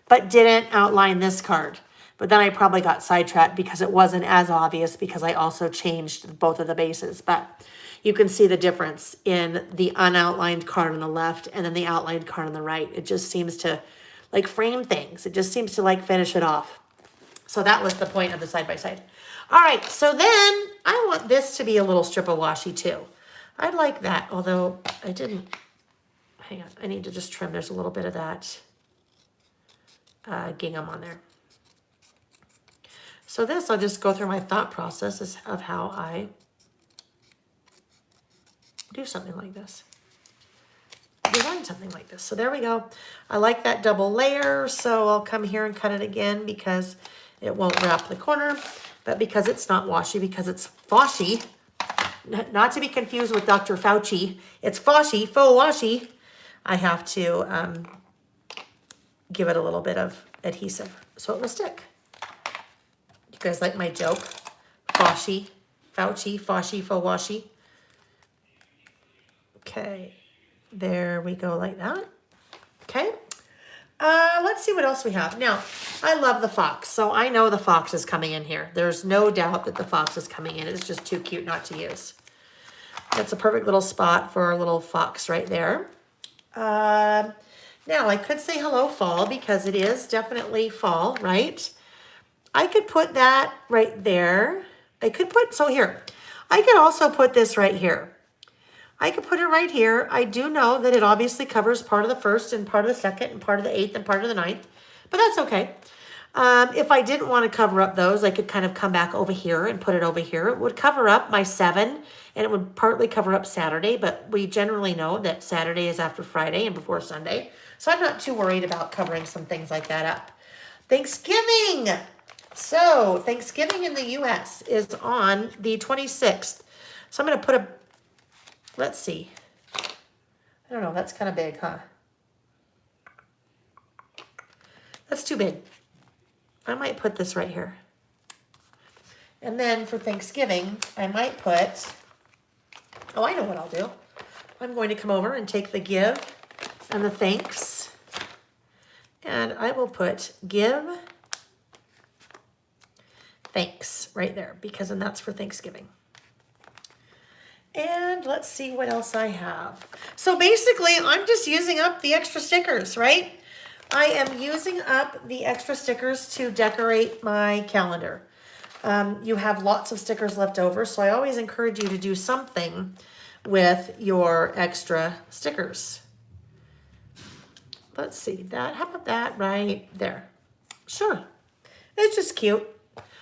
but didn't outline this card. But then I probably got sidetracked because it wasn't as obvious because I also changed both of the bases. But you can see the difference in the unoutlined card on the left and then the outlined card on the right. It just seems to like frame things. It just seems to like finish it off. So that was the point of the side-by-side. All right, so then I want this to be a little strip of washi too. I'd like that, although I didn't. Hang on, I need to just trim. There's a little bit of that gingham on there. So this, I'll just go through my thought process of how I do something like this. Design something like this. So there we go. I like that double layer, so I'll come here and cut it again because it won't wrap the corner, but because it's not washi, because it's Foshy, not to be confused with Dr. Fauci, it's Foshy, faux washi, I have to give it a little bit of adhesive so it will stick. You guys like my joke? Foshy, Fauci, Foshy, faux washi. Okay, there we go like that. Okay. Let's see what else we have. Now, I love the fox, so I know the fox is coming in here. There's no doubt that the fox is coming in. It's just too cute not to use. That's a perfect little spot for our little fox right there. Now, I could say hello fall because it is definitely fall, right? I could put that right there. I could put, so here, I could also put this right here. I could put it right here. I do know that it obviously covers part of the first and part of the second and part of the 8th and part of the 9th, but that's okay. If I didn't want to cover up those, I could kind of come back over here and put it over here. It would cover up my 7 and it would partly cover up Saturday, but we generally know that Saturday is after Friday and before Sunday. So I'm not too worried about covering some things like that up. Thanksgiving. So Thanksgiving in the US is on the 26th. So I'm going to put a, let's see. I don't know. That's kind of big, huh? That's too big. I might put this right here. And then for Thanksgiving, I might put, oh, I know what I'll do. I'm going to come over and take the give and the thanks. And I will put give, thanks right there because then that's for Thanksgiving. And let's see what else I have. So basically, I'm just using up the extra stickers, right? I am using up the extra stickers to decorate my calendar. You have lots of stickers left over, so I always encourage you to do something with your extra stickers. Let's see that. How about that right there? Sure. It's just cute.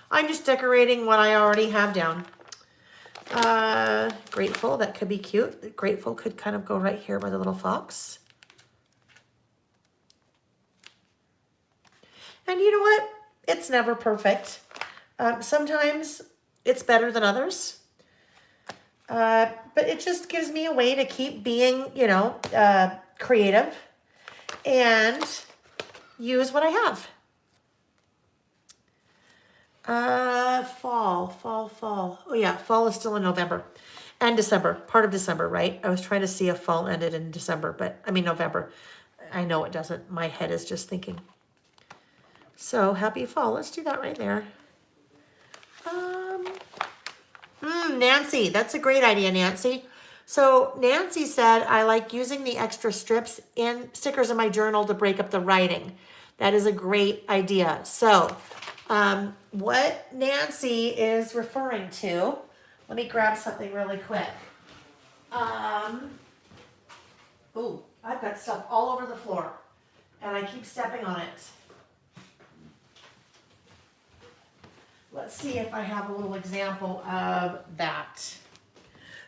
I'm just decorating what I already have down. Grateful, that could be cute. Grateful could kind of go right here by the little fox. And you know what? It's never perfect. Sometimes it's better than others. But it just gives me a way to keep being, you know, creative and use what I have. Fall. Oh yeah, fall is still in November and December, part of December, right? I was trying to see if fall ended in December, but I mean November. I know it doesn't. My head is just thinking. So happy fall. Let's do that right there. Nancy, that's a great idea, Nancy. So Nancy said, I like using the extra strips in stickers in my journal to break up the writing. That is a great idea. So what Nancy is referring to, let me grab something really quick. Ooh, I've got stuff all over the floor and I keep stepping on it. Let's see if I have a little example of that.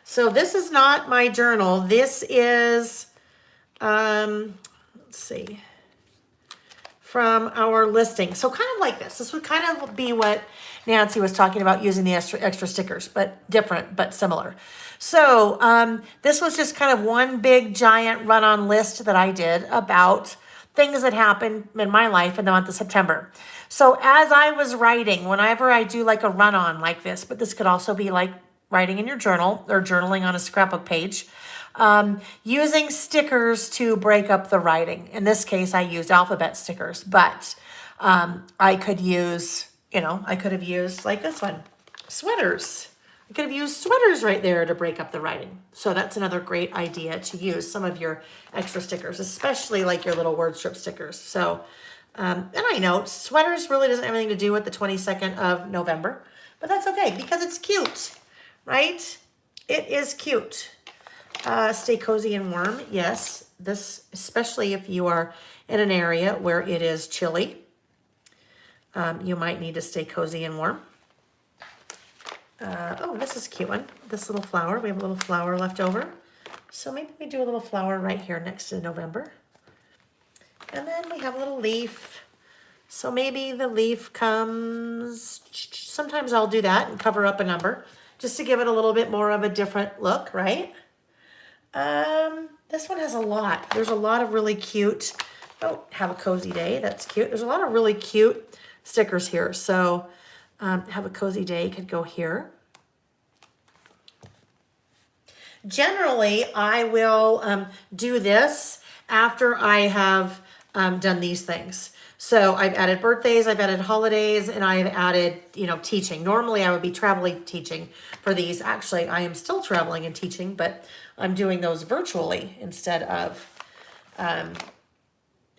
So this is not my journal. This is, let's see, from our listing. So kind of like this. This would kind of be what Nancy was talking about using the extra stickers, but different, but similar. So this was just kind of one big giant run-on list that I did about things that happened in my life in the month of September. So as I was writing, whenever I do like a run-on like this, but this could also be like writing in your journal or journaling on a scrapbook page, Using stickers to break up the writing. In this case, I used alphabet stickers, but I could use, I could have used like this one, sweaters. I could have used sweaters right there to break up the writing. So that's another great idea to use some of your extra stickers, especially like your little word strip stickers. So, and I know sweaters really doesn't have anything to do with the 22nd of November, but that's okay because it's cute, right? It is cute. Stay cozy and warm. Yes, this, especially if you are in an area where it is chilly, you might need to stay cozy and warm. Oh, this is a cute one. This little flower. We have a little flower left over. So maybe we do a little flower right here next to November. And then we have a little leaf. So maybe the leaf comes, sometimes I'll do that and cover up a number just to give it a little bit more of a different look, right? This one has a lot. There's a lot of really cute, oh, have a cozy day. That's cute. There's a lot of really cute stickers here. So have a cozy day could go here. Generally, I will do this after I have done these things. So I've added birthdays, I've added holidays, and I've added, teaching. Normally I would be traveling teaching for these. Actually, I am still traveling and teaching, but I'm doing those virtually instead of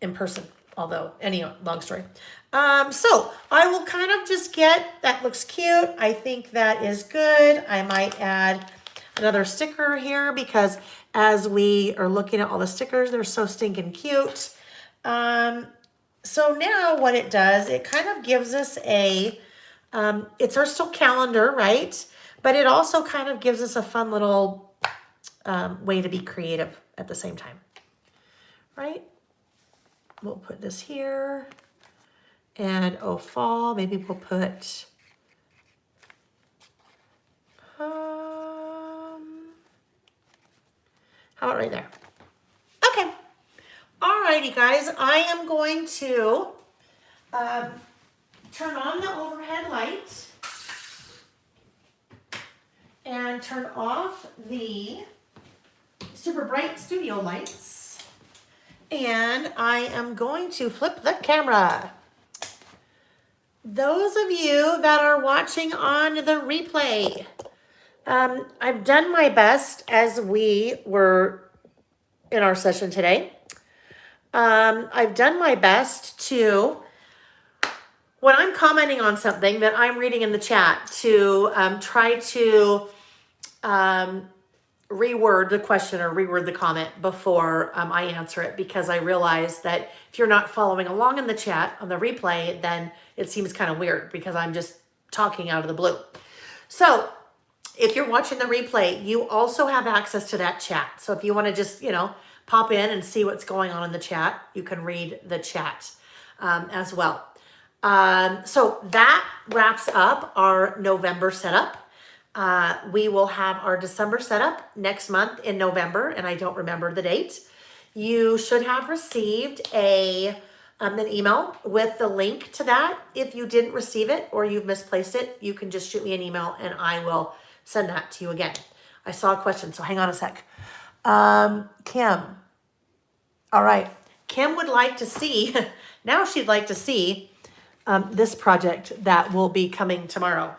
in person. Although, anyway, long story. So I will kind of just that looks cute. I think that is good. I might add another sticker here because as we are looking at all the stickers, they're so stinking cute. So now what it does, it kind of gives us it's our still calendar, right? But it also kind of gives us a fun little way to be creative at the same time, right? We'll put this here. And oh, fall, maybe we'll put, how about right there? Okay. Alrighty, guys, I am going to turn on the overhead light and turn off the super bright studio lights. And I am going to flip the camera. Those of you that are watching on the replay, I've done my best as we were in our session today. I've done my best to, when I'm commenting on something that I'm reading in the chat, to try to reword the question or reword the comment before I answer it, because I realize that if you're not following along in the chat on the replay, then it seems kind of weird because I'm just talking out of the blue. So if you're watching the replay, you also have access to that chat. So if you want to just, pop in and see what's going on in the chat, you can read the chat as well. So that wraps up our November setup. We will have our December setup next month in November, and I don't remember the date. You should have received an email with the link to that. If you didn't receive it or you've misplaced it, you can just shoot me an email and I will send that to you again. I saw a question, so hang on a sec. Kim. All right. Kim would like to see, now she'd like to see this project that will be coming tomorrow.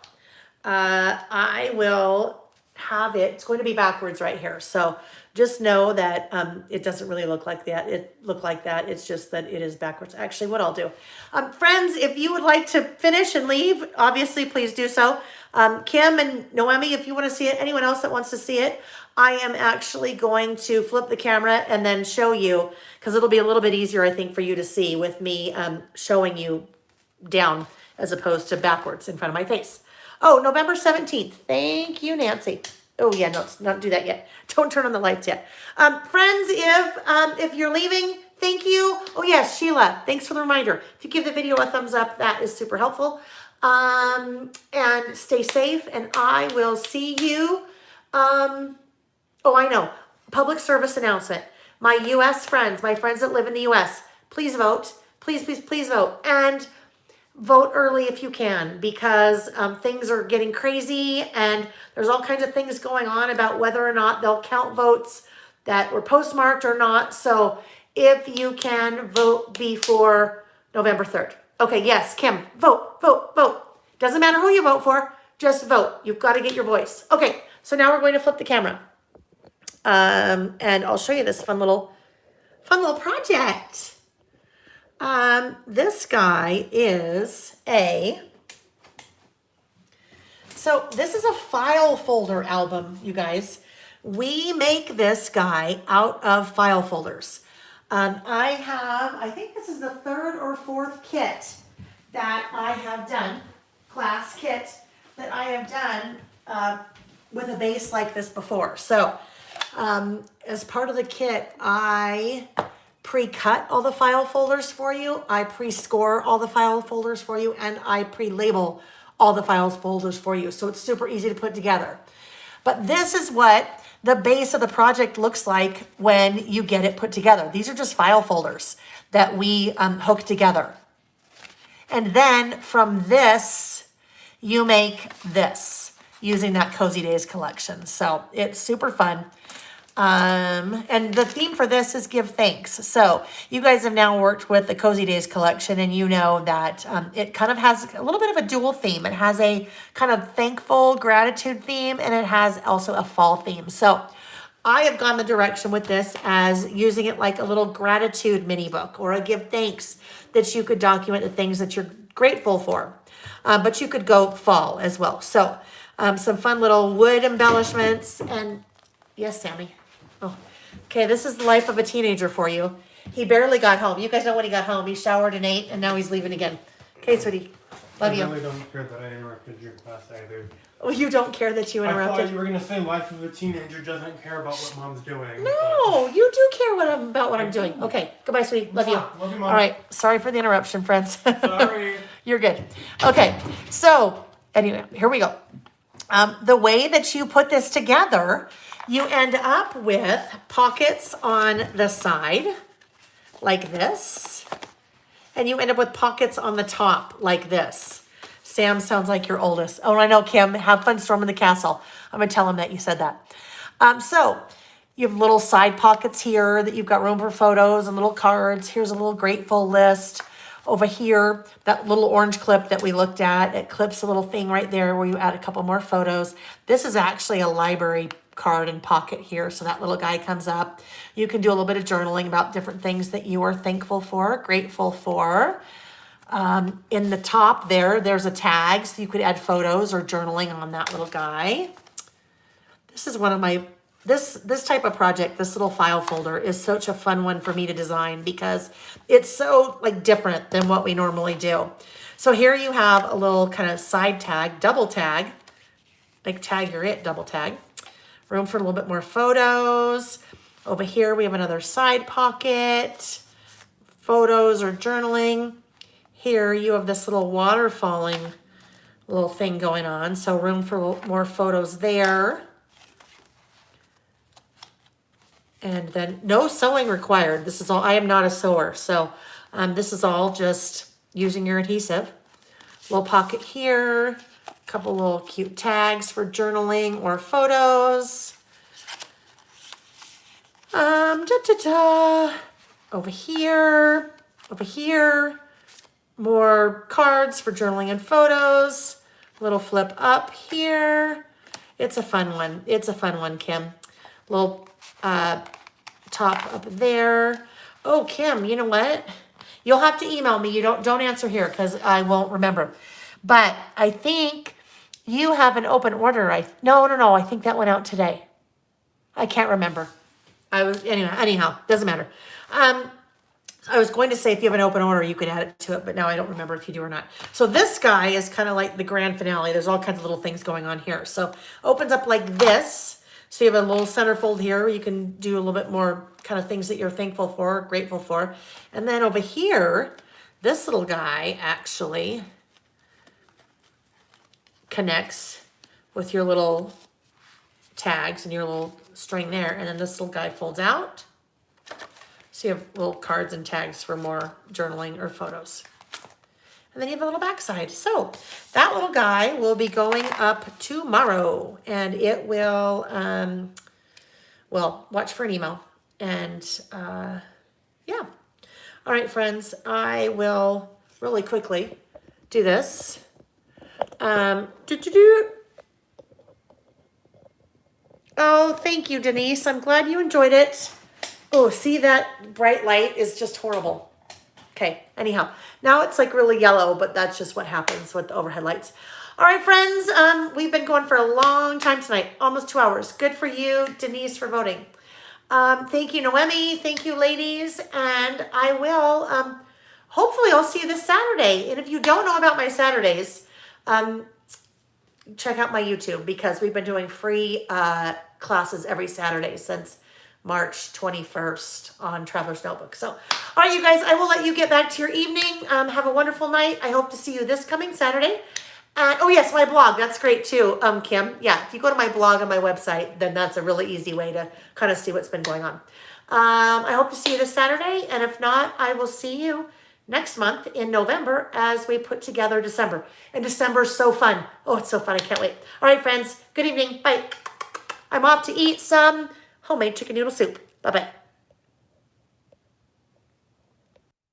I will have it. It's going to be backwards right here. So just know that it doesn't really look like that. It's just that it is backwards. Actually, what I'll do. Friends, if you would like to finish and leave, obviously, please do so. Kim and Noemi, if you want to see it, anyone else that wants to see it, I am actually going to flip the camera and then show you, because it'll be a little bit easier, I think, for you to see with me showing you down as opposed to backwards in front of my face. Oh, November 17th. Thank you, Nancy. Oh, yeah, no, not do that yet. Don't turn on the lights yet. Friends, if you're leaving, thank you. Oh, yes, Sheila, thanks for the reminder. If you give the video a thumbs up, that is super helpful. And stay safe, and I will see you. Oh, I know. Public service announcement. My U.S. friends, my friends that live in the U.S., please vote. Please, please, please vote. And vote early if you can, because things are getting crazy and there's all kinds of things going on about whether or not they'll count votes that were postmarked or not. So if you can vote before November 3rd. Okay, yes, Kim, vote, vote, vote. Doesn't matter who you vote for, just vote. You've got to get your voice. Okay, so now we're going to flip the camera. And I'll show you this fun little project. This guy is so this is a file folder album, you guys. We make this guy out of file folders. I think this is the third or fourth kit that I have done, class kit that I have done with a base like this before. So as part of the kit, I pre-cut all the file folders for you. I pre-score all the file folders for you, and I pre-label all the file folders for you. So it's super easy to put together. But this is what the base of the project looks like when you get it put together. These are just file folders that we hook together. And then from this, you make this using that Cozy Days collection. So it's super fun. And the theme for this is give thanks. So you guys have now worked with the Cozy Days collection, and you know that it kind of has a little bit of a dual theme. It has a kind of thankful gratitude theme, and it has also a fall theme. So I have gone the direction with this as using it like a little gratitude mini book or a give thanks that you could document the things that you're grateful for. But you could go fall as well. So some fun little wood embellishments. And yes, Sammy. Oh, okay. This is the life of a teenager for you. He barely got home. You guys know when he got home. He showered and ate, and now he's leaving again. Okay, sweetie. Love you. I really don't care that I interrupted your class either. Oh, you don't care that you interrupted? I thought you were going to say life of a teenager doesn't care about what mom's doing. No, you do care about what I'm doing. Okay, goodbye, sweetie. Love you. Love you, Mom. All right, sorry for the interruption, friends. Sorry. You're good. Okay, so anyway, here we go. The way that you put this together, you end up with pockets on the side, like this. And you end up with pockets on the top, like this. Sam sounds like your oldest. Oh, I know, Kim. Have fun storming the castle. I'm going to tell him that you said that. So you have little side pockets here that you've got room for photos and little cards. Here's a little grateful list. Over here, that little orange clip that we looked at, it clips a little thing right there where you add a couple more photos. This is actually a library card and pocket here, so that little guy comes up. You can do a little bit of journaling about different things that you are thankful for, grateful for. In the top there's a tag, so you could add photos or journaling on that little guy. This is one of my, this type of project, this little file folder is such a fun one for me to design because it's so like different than what we normally do. So here you have a little kind of side tag, double tag, like tag you're it, double tag. Room for a little bit more photos. Over here we have another side pocket, photos or journaling. Here you have this little waterfalling little thing going on. So room for more photos there. And then no sewing required. This is all, I am not a sewer. So this is all just using your adhesive. Little pocket here, a couple little cute tags for journaling or photos. Over here, more cards for journaling and photos. Little flip up here. It's a fun one. It's a fun one, Kim. Little top up there. Oh, Kim, you know what? You'll have to email me. You don't answer here because I won't remember. But I think you have an open order. No. I think that went out today. I can't remember. Anyhow, doesn't matter. I was going to say if you have an open order, you could add it to it, but now I don't remember if you do or not. So this guy is kind of like the grand finale. There's all kinds of little things going on here. So opens up like this. So you have a little centerfold here where you can do a little bit more kind of things that you're thankful for, grateful for. And then over here, this little guy actually connects with your little tags and your little string there. And then this little guy folds out. So you have little cards and tags for more journaling or photos. And then you have a little backside. So that little guy will be going up tomorrow, and it will well, watch for an email. And yeah. All right, friends, I will really quickly do this. Oh, thank you, Denise. I'm glad you enjoyed it. Oh, see, that bright light is just horrible. Okay, anyhow, now it's like really yellow, but that's just what happens with the overhead lights. All right, friends, we've been going for a long time tonight, almost 2 hours. Good for you, Denise, for voting. Thank you, Noemi. Thank you, ladies. And I will, hopefully I'll see you this Saturday. And if you don't know about my Saturdays, check out my YouTube because we've been doing free classes every Saturday since March 21st on Traveler's Notebook. So, all right, you guys, I will let you get back to your evening. Have a wonderful night. I hope to see you this coming Saturday. And, oh, yes, my blog. That's great, too, Kim. Yeah, if you go to my blog on my website, then that's a really easy way to kind of see what's been going on. I hope to see you this Saturday. And if not, I will see you next month in November as we put together December. And December is so fun. Oh, it's so fun. I can't wait. All right, friends. Good evening. Bye. I'm off to eat some homemade chicken noodle soup. Bye-bye.